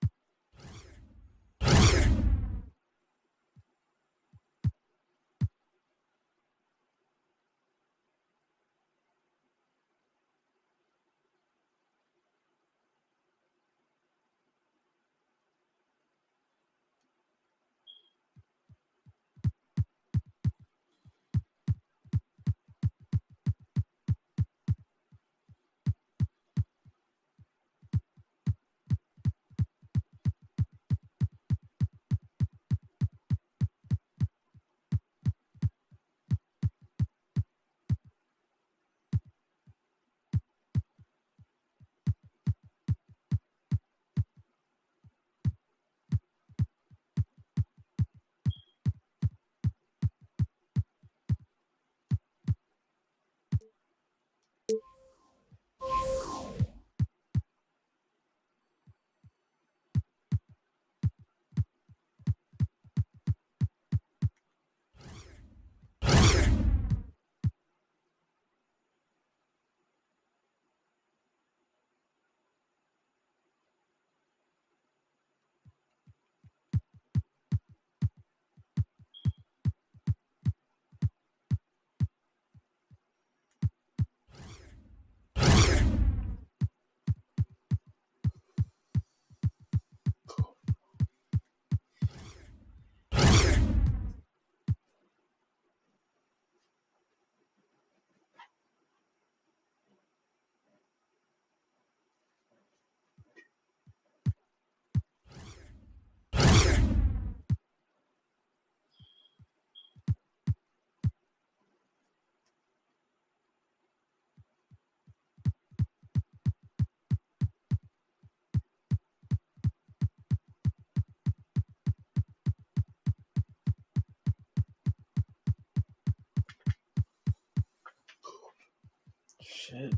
S2: Shit.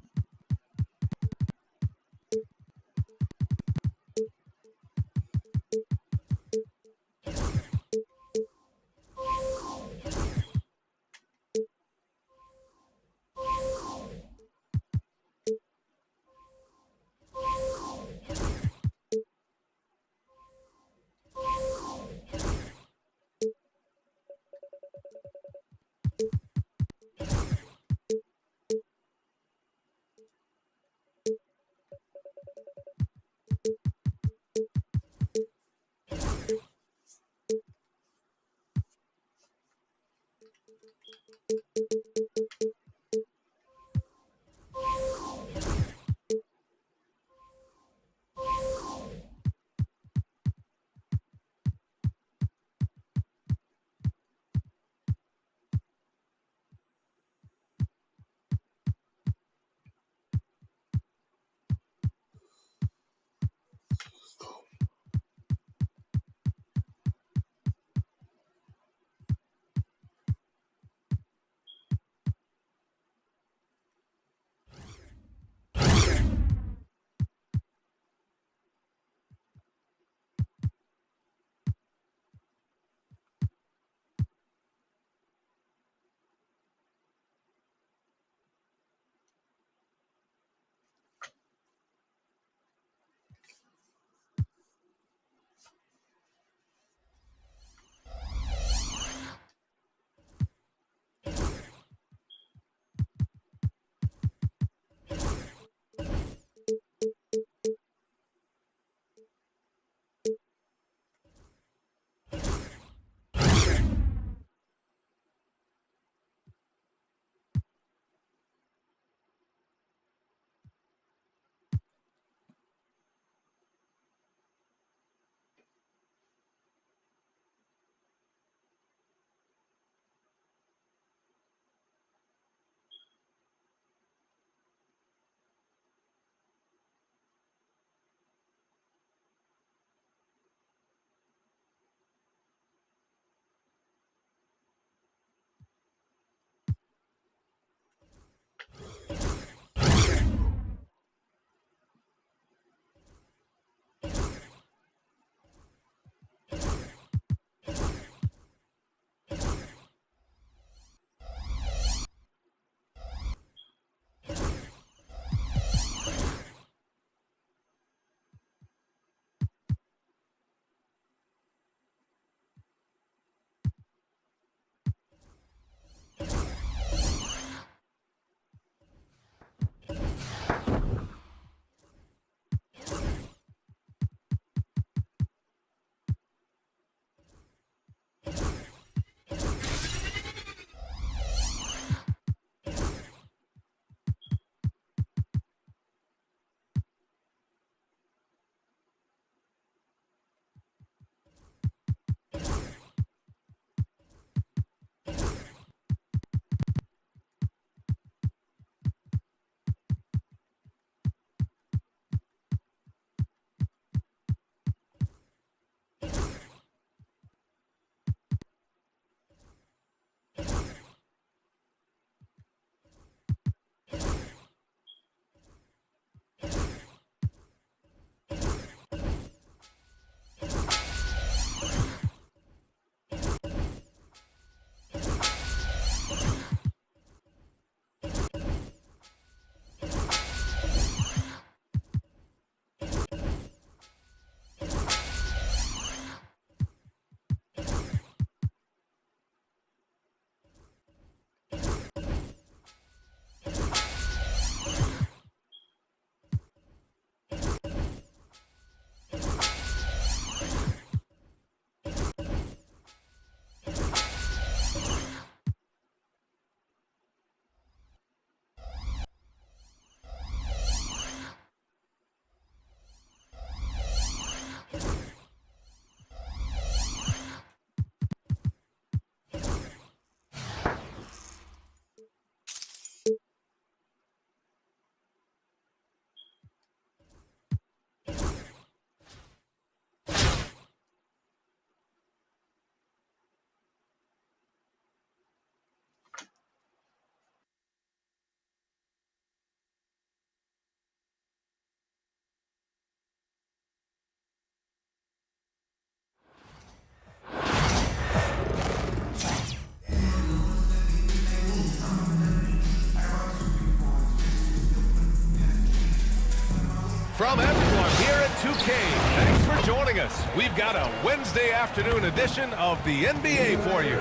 S4: from everyone here at 2K. Thanks for joining us. We've got a Wednesday afternoon edition of the NBA for you.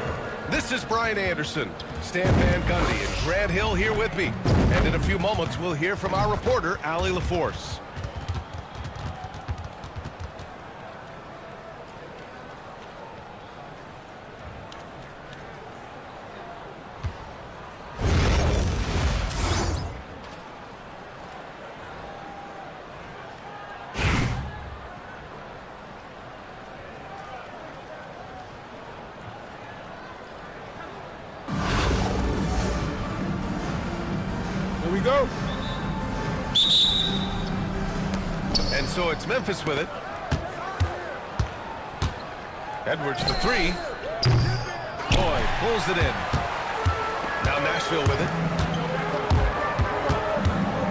S4: This is Brian Anderson, Stan Van Gundy, and Grant Hill here with me. And in a few moments, we'll hear from our reporter, Allie LaForce.
S5: Here we go.
S4: And so it's Memphis with it. Edwards for three. Boyd pulls it in. Now Nashville with it.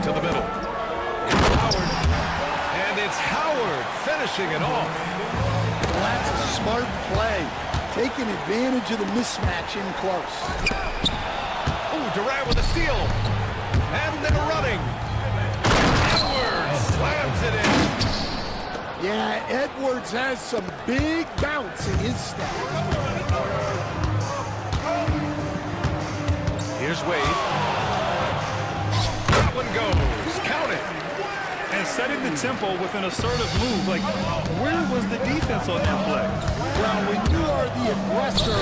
S4: To the middle. It's Howard. And it's Howard finishing it off.
S12: Well, that's a smart play. Taking advantage of the mismatch in close.
S4: Oh, Durant with a steal. And they're running. Edwards slams it in.
S12: Yeah, Edwards has some big bounce in his step.
S4: Here's Wade. That one goes. Count it.
S5: And setting the tempo with an assertive move. Like, where was the defense on that play?
S12: Well, when you are the aggressor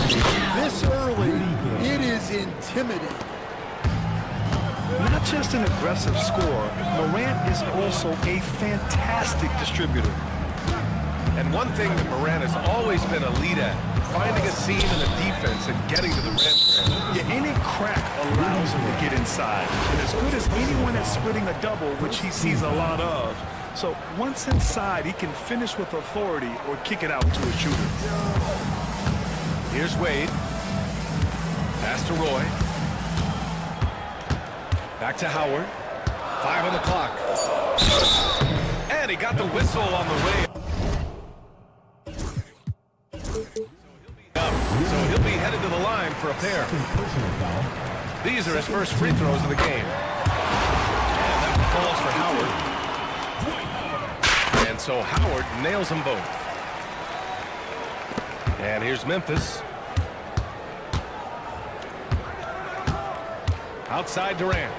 S12: this early, it is intimidating.
S5: Not just an aggressive scorer, Morant is also a fantastic distributor.
S4: And one thing that Morant has always been a lead at, finding a seam in the defense and getting to the rim.
S5: Yeah, any crack allows him to get inside. And as good as anyone at splitting a double, which he sees a lot of. So once inside, he can finish with authority or kick it out to a shooter.
S4: Here's Wade. Pass to Roy. Back to Howard. 5 on the clock. And he got the whistle on the way. So he'll be headed to the line for a pair. These are his first free throws of the game. And that falls for Howard. And so Howard nails them both. And here's Memphis. Outside Durant.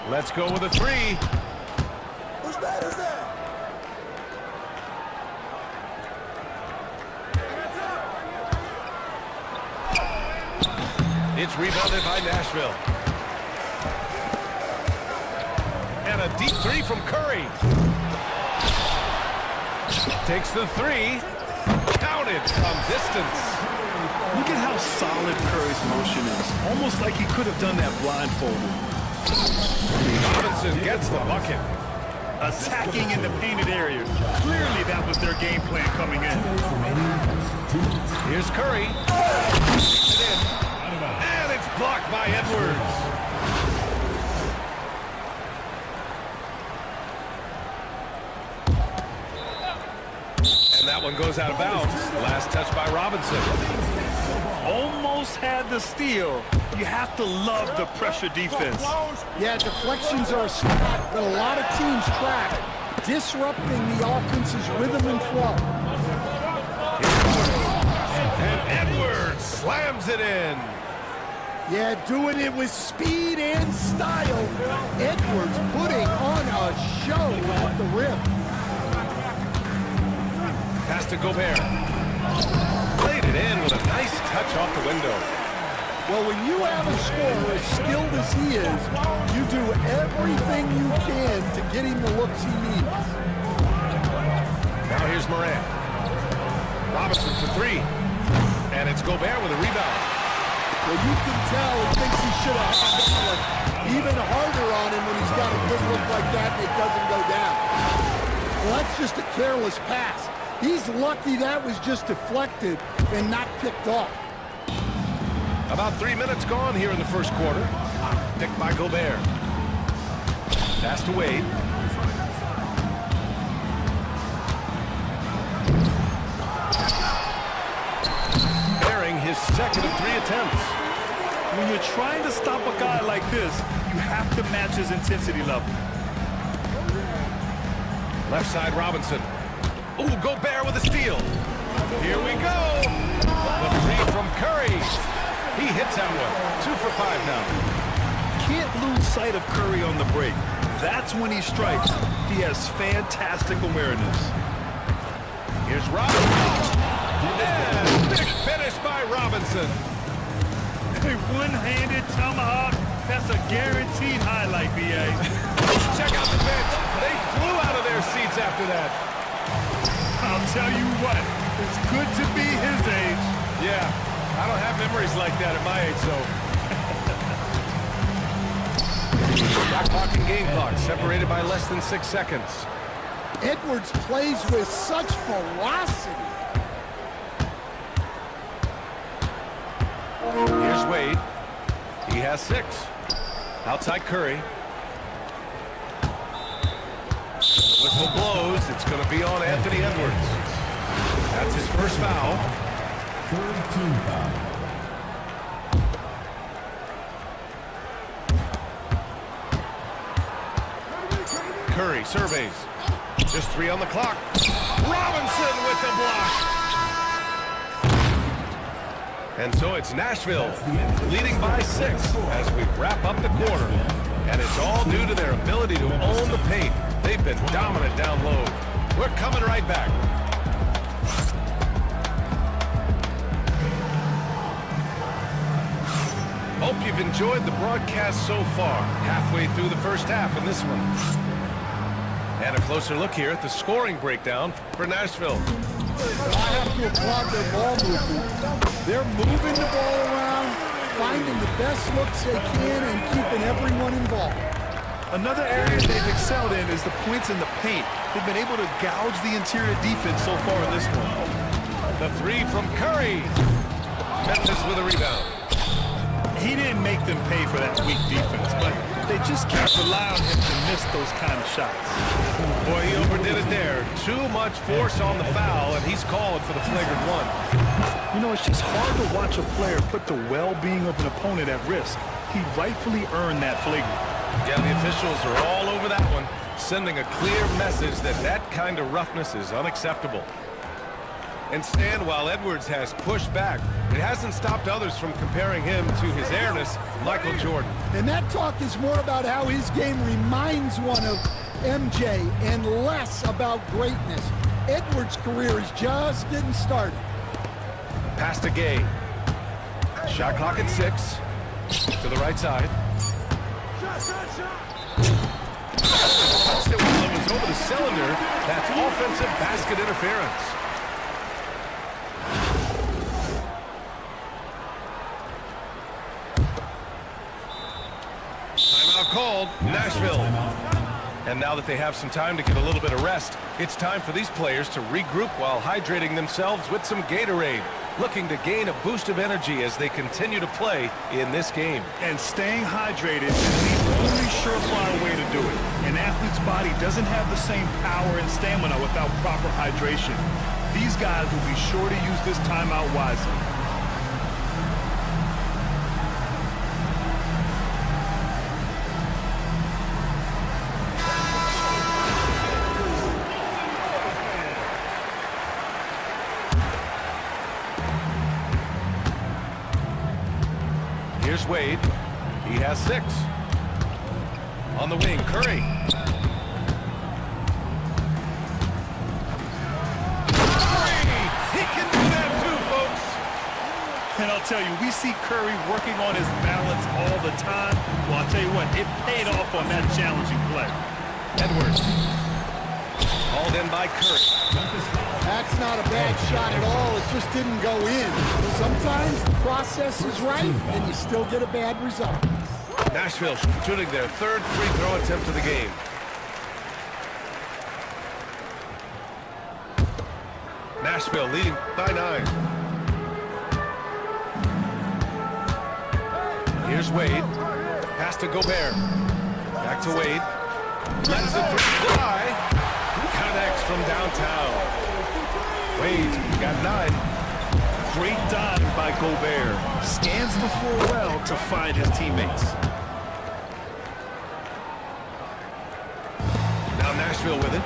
S4: Let's go with a three.
S12: Whose bat is that?
S4: It's rebounded by Nashville. And a deep three from Curry. Takes the three. Counted from distance.
S5: Look at how solid Curry's motion is. Almost like he could have done that blindfolded.
S4: Robinson gets the bucket.
S5: Attacking in the painted area. Clearly that was their game plan coming in.
S4: Here's Curry. And it's blocked by Edwards. And that one goes out of bounds. Last touch by Robinson.
S5: Almost had the steal. You have to love the pressure defense.
S12: Yeah, deflections are a spot that a lot of teams track, disrupting the offense's rhythm and flow.
S4: And Edwards slams it in.
S12: Yeah, doing it with speed and style. Edwards putting on a show at the rim.
S4: Pass to Gobert. Played it in with a nice touch off the window.
S12: Well, when you have a scorer as skilled as he is, you do everything you can to get him the looks he needs.
S4: Now here's Morant. Robinson for three. And it's Gobert with a rebound.
S12: Well, you can tell he thinks he should have gone even harder on him when he's got a good look like that and it doesn't go down. Well, that's just a careless pass. He's lucky that was just deflected and not picked off.
S4: About 3 minutes gone here in the first quarter. Picked by Gobert. Pass to Wade. Bearing his second of 3 attempts.
S5: When you're trying to stop a guy like this, you have to match his intensity level.
S4: Left side, Robinson. Ooh, Gobert with a steal. Here we go. The three from Curry. He hits that one. 2 for 5 now.
S5: Can't lose sight of Curry on the break. That's when he strikes. He has fantastic awareness.
S4: Here's Robinson. And big finish by Robinson.
S5: A one-handed tomahawk. That's a guaranteed highlight, B.A.
S4: Check out the bench. They flew out of their seats after that.
S5: I'll tell you what, it's good to be his age.
S4: Yeah, I don't have memories like that at my age, so. Shot clock and game clock separated by less than 6 seconds.
S12: Edwards plays with such ferocity.
S4: Here's Wade. He has 6. Outside Curry. The whistle blows. It's going to be on Anthony Edwards. That's his first foul.
S7: Third team foul.
S4: Curry surveys. Just 3 on the clock. Robinson with the block. And so it's Nashville leading by 6 as we wrap up the quarter. And it's all due to their ability to own the paint. They've been dominant down low. We're coming right back. Hope you've enjoyed the broadcast so far. Halfway through the first half in this one. And a closer look here at the scoring breakdown for Nashville.
S12: I have to applaud their ball movement. They're moving the ball around, finding the best looks they can, and keeping everyone involved.
S5: Another area they've excelled in is the points in the paint. They've been able to gouge the interior defense so far in this one.
S4: The 3 from Curry. Memphis with a rebound.
S5: He didn't make them pay for that weak defense, but they just can't rely on him to miss those kind of shots.
S4: Boy, he overdid it there. Too much force on the foul, and he's called for the flagrant 1.
S5: You know, it's just hard to watch a player put the well-being of an opponent at risk. He rightfully earned that flagrant.
S4: Yeah, the officials are all over that one, sending a clear message that that kind of roughness is unacceptable. And Stan, while Edwards has pushed back, it hasn't stopped others from comparing him to his airness, Michael Jordan.
S12: And that talk is more about how his game reminds one of MJ and less about greatness. Edwards' career is just getting started.
S4: Pass to Gay. Shot clock at 6. To the right side. It was over the cylinder. That's offensive basket interference. Timeout called. Nashville. And now that they have some time to get a little bit of rest, it's time for these players to regroup while hydrating themselves with some Gatorade, looking to gain a boost of energy as they continue to play in this game.
S5: And staying hydrated is the only surefire way to do it. An athlete's body doesn't have the same power and stamina without proper hydration. These guys will be sure to use this timeout wisely.
S4: Here's Wade. He has 6. On the wing, Curry. He can do that too, folks.
S5: And I'll tell you, we see Curry working on his balance all the time. Well, I'll tell you what, it paid off on that challenging play.
S4: Edwards. Called in by Curry.
S12: That's not a bad shot at all. It just didn't go in. Sometimes the process is right, and you still get a bad result.
S4: Nashville shooting their 3rd free throw attempt of the game. Nashville leading by 9. Here's Wade. Pass to Gobert. Back to Wade. Lets the 3 fly. Connects from downtown. Wade got 9.
S5: Great dive by Gobert. Scans the floor well to find his teammates.
S4: Now Nashville with it.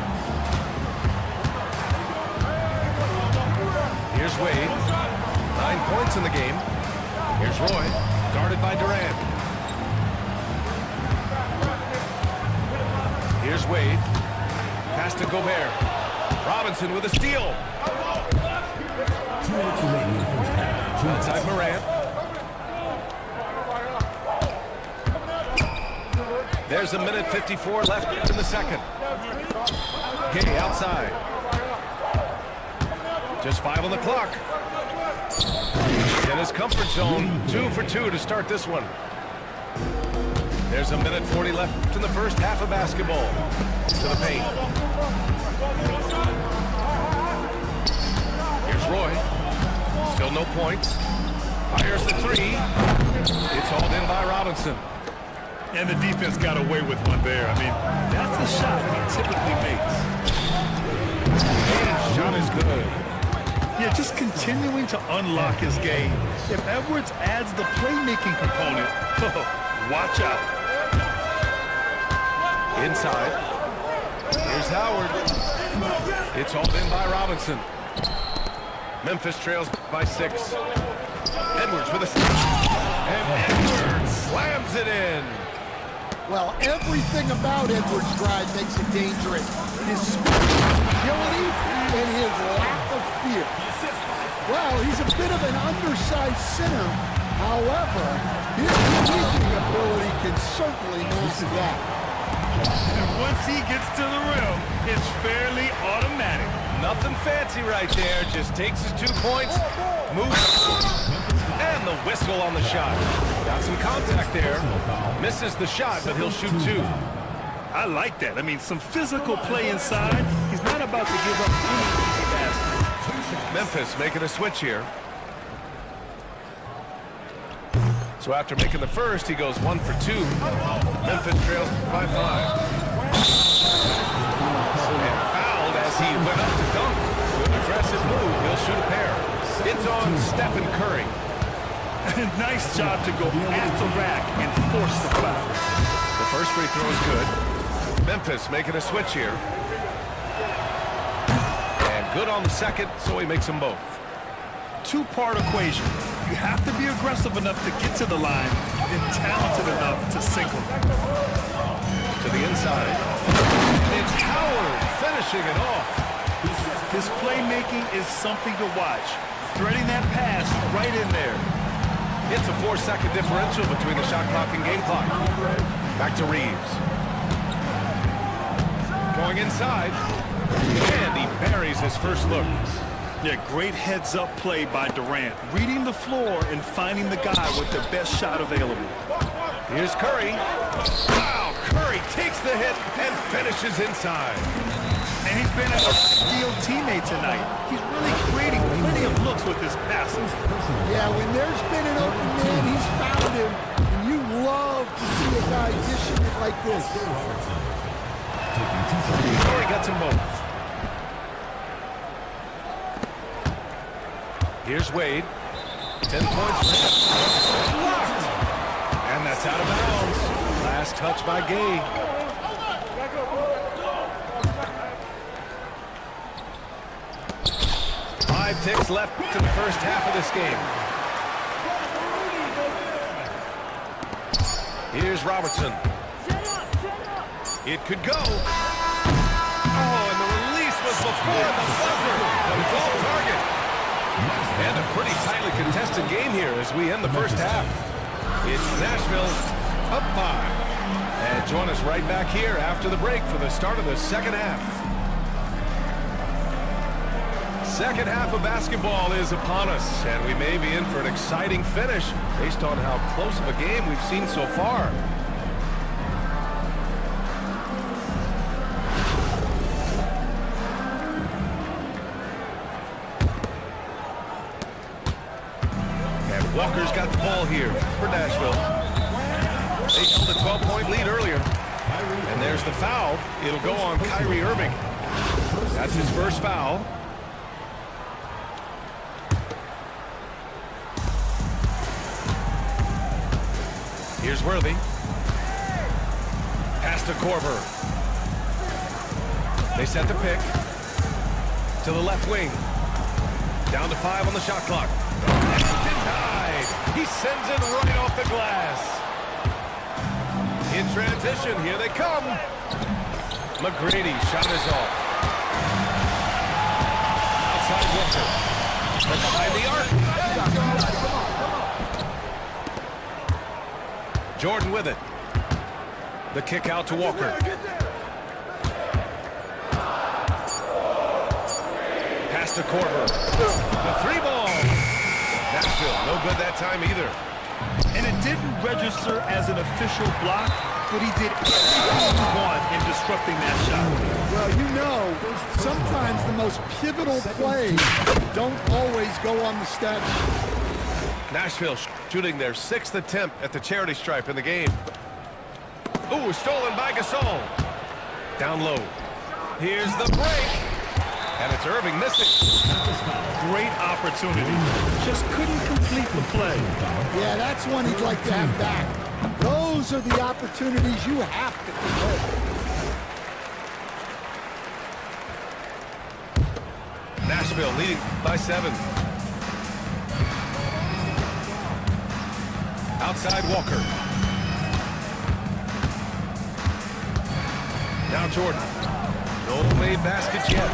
S4: Here's Wade. 9 points in the game. Here's Roy, guarded by Durant. Here's Wade. Pass to Gobert. Robinson with a steal.
S7: 2 minutes remaining in the first half.
S4: Outside Morant. There's a minute 54 left in the second. Gay outside. Just 5 on the clock. In his comfort zone, 2 for 2 to start this one. There's a minute 40 left in the first half of basketball. To the paint. Here's Roy. Still no points. Fires the 3. It's hauled in by Robinson.
S5: And the defense got away with one there. I mean, that's the shot he typically makes.
S4: And shot is good.
S5: Yeah, just continuing to unlock his game. If Edwards adds the playmaking component, watch out.
S4: Inside. Here's Howard. It's hauled in by Robinson. Memphis trails by 6. Edwards with a stop. And Edwards slams it in.
S12: Well, everything about Edwards' drive makes it dangerous. His speed, agility, and his lack of fear. Well, he's a bit of an undersized center. However, his shooting ability can certainly mask that.
S5: And once he gets to the rim, it's fairly automatic.
S4: Nothing fancy right there. Just takes his 2 points, moves, and the whistle on the shot. Got some contact there. Misses the shot, but he'll shoot 2.
S5: I like that. I mean, some physical play inside. He's not about to give up any easy baskets.
S4: Memphis making a switch here. So after making the first, he goes 1 for 2. Memphis trails by 5. And fouled as he went up to dunk. Good aggressive move. He'll shoot a pair. It's on Stephen Curry.
S5: Nice job to go at the rack and force the foul.
S4: The first free throw is good. Memphis making a switch here. And good on the second, so he makes them both.
S5: 2-part equation. You have to be aggressive enough to get to the line and talented enough to sink them.
S4: To the inside. It's Howard finishing it off.
S5: His playmaking is something to watch. Threading that pass right in there.
S4: It's a 4-second differential between the shot clock and game clock. Back to Reeves. Going inside. And he buries his first look.
S5: Yeah, great heads-up play by Durant. Reading the floor and finding the guy with the best shot available.
S4: Here's Curry. Wow, Curry takes the hit and finishes inside.
S5: And he's been a ideal teammate tonight. He's really creating plenty of looks with his passes.
S12: Yeah, when there's been an open man, he's found him. And you love to see a guy dishing it like this.
S4: Curry gets them both. Here's Wade. 10 points. Blocked. And that's out of bounds. Last touch by Gay. Five ticks left to the first half of this game. Here's Robertson. It could go. Oh, and the release was before the buzzer. But it's off target. And a pretty tightly contested game here as we end the first half. It's Nashville up 5. And join us right back here after the break for the start of the second half. Second half of basketball is upon us, and we may be in for an exciting finish based on how close of a game we've seen so far. Walker's got the ball here for Nashville. They held a 12-point lead earlier. And there's the foul. It'll go on Kyrie Irving. That's his first foul. Here's Worthy. Pass to Korver. They set the pick to the left wing. Down to 5 on the shot clock. And denied. He sends it right off the glass. In transition, here they come. McGrady shot is off. Outside Walker. From behind the arc. Jordan with it. The kick out to Walker. Pass to Korver. The 3-ball. Nashville, no good that time either.
S5: And it didn't register as an official block, but he did everything he wanted in disrupting that shot.
S12: Well, you know, sometimes the most pivotal plays don't always go on the stat sheet.
S4: Nashville shooting their 6th attempt at the charity stripe in the game. Ooh, stolen by Gasol. Down low. Here's the break. And it's Irving missing.
S5: Great opportunity. Just couldn't complete the play.
S12: Yeah, that's one he'd like to have back. Those are the opportunities you have to convert.
S4: Nashville leading by 7. Outside Walker. Now Jordan. No made baskets yet.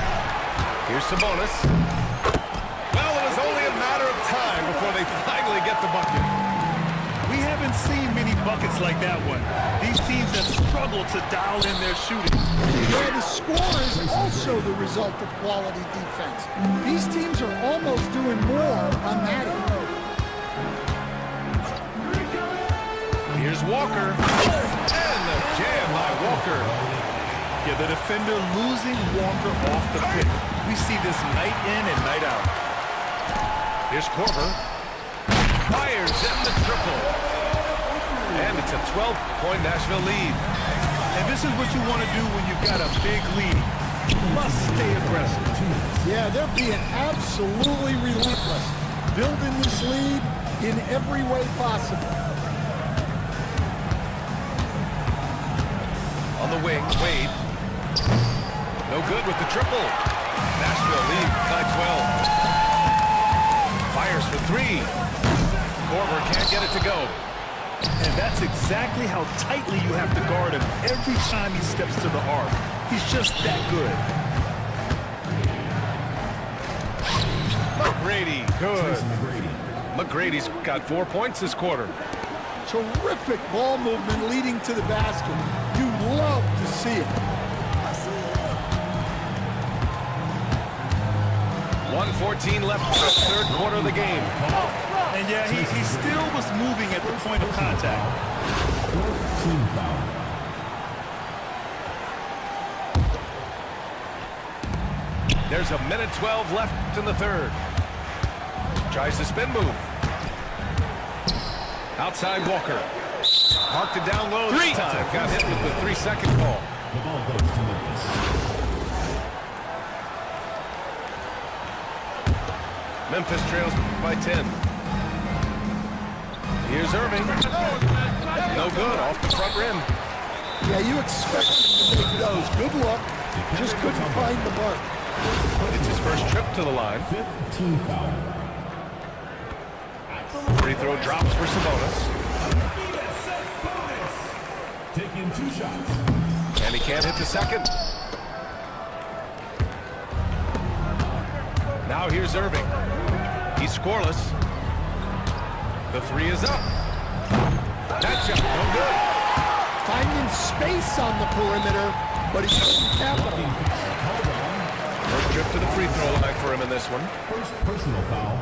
S4: Here's Sabonis. Well, it was only a matter of time before they finally get the bucket.
S5: We haven't seen many buckets like that one. These teams have struggled to dial in their shooting.
S12: Yeah, the score is also the result of quality defense. These teams are almost doing more on that end.
S4: Here's Walker. And the jam by Walker.
S5: Yeah, the defender losing Walker off the pick. We see this night in and night out.
S4: Here's Korver. Fires in the triple. And it's a 12-point Nashville lead.
S5: And this is what you want to do when you've got a big lead. You must stay aggressive.
S12: Yeah, they're being absolutely relentless. Building this lead in every way possible.
S4: On the wing, Wade. No good with the triple. Nashville lead by 12. Fires for 3. Korver can't get it to go.
S5: And that's exactly how tightly you have to guard him every time he steps to the arc. He's just that good.
S4: McGrady, good. McGrady's got 4 points this quarter.
S12: Terrific ball movement leading to the basket. You love to see it.
S4: 1:14 left in the 3rd quarter of the game.
S5: And yeah, he still was moving at the point of contact.
S4: There's a minute 12 left in the 3rd. Tries the spin move. Outside Walker. Parked it down low. 3 time. Got hit with the 3-second call.
S7: The ball goes to Memphis.
S4: Memphis trails by 10. Here's Irving. No good. Off the front rim.
S12: Yeah, you expect him to make those. Good luck. Just couldn't find the mark.
S4: It's his first trip to the line.
S7: 15 foul.
S4: Free throw drops for Sabonis.
S7: Taking 2 shots.
S4: And he can't hit the second. Now here's Irving. He's scoreless. The 3 is up. That shot, no good.
S12: Finding space on the perimeter, but he couldn't capitalize.
S4: First trip to the free throw line for him in this one.
S7: First personal foul.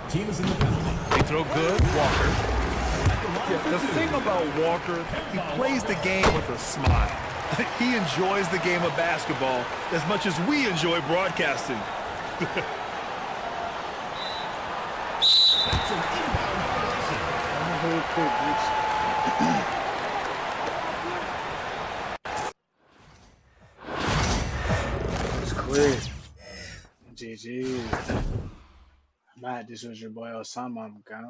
S7: Team is in the penalty.
S4: Free throw good, Walker.
S5: The thing about Walker, he plays the game with a smile. He enjoys the game of basketball as much as we enjoy broadcasting.
S7: That's an inbound
S2: It's clear. GG. Matt, this was your boy Osama. I'm gone.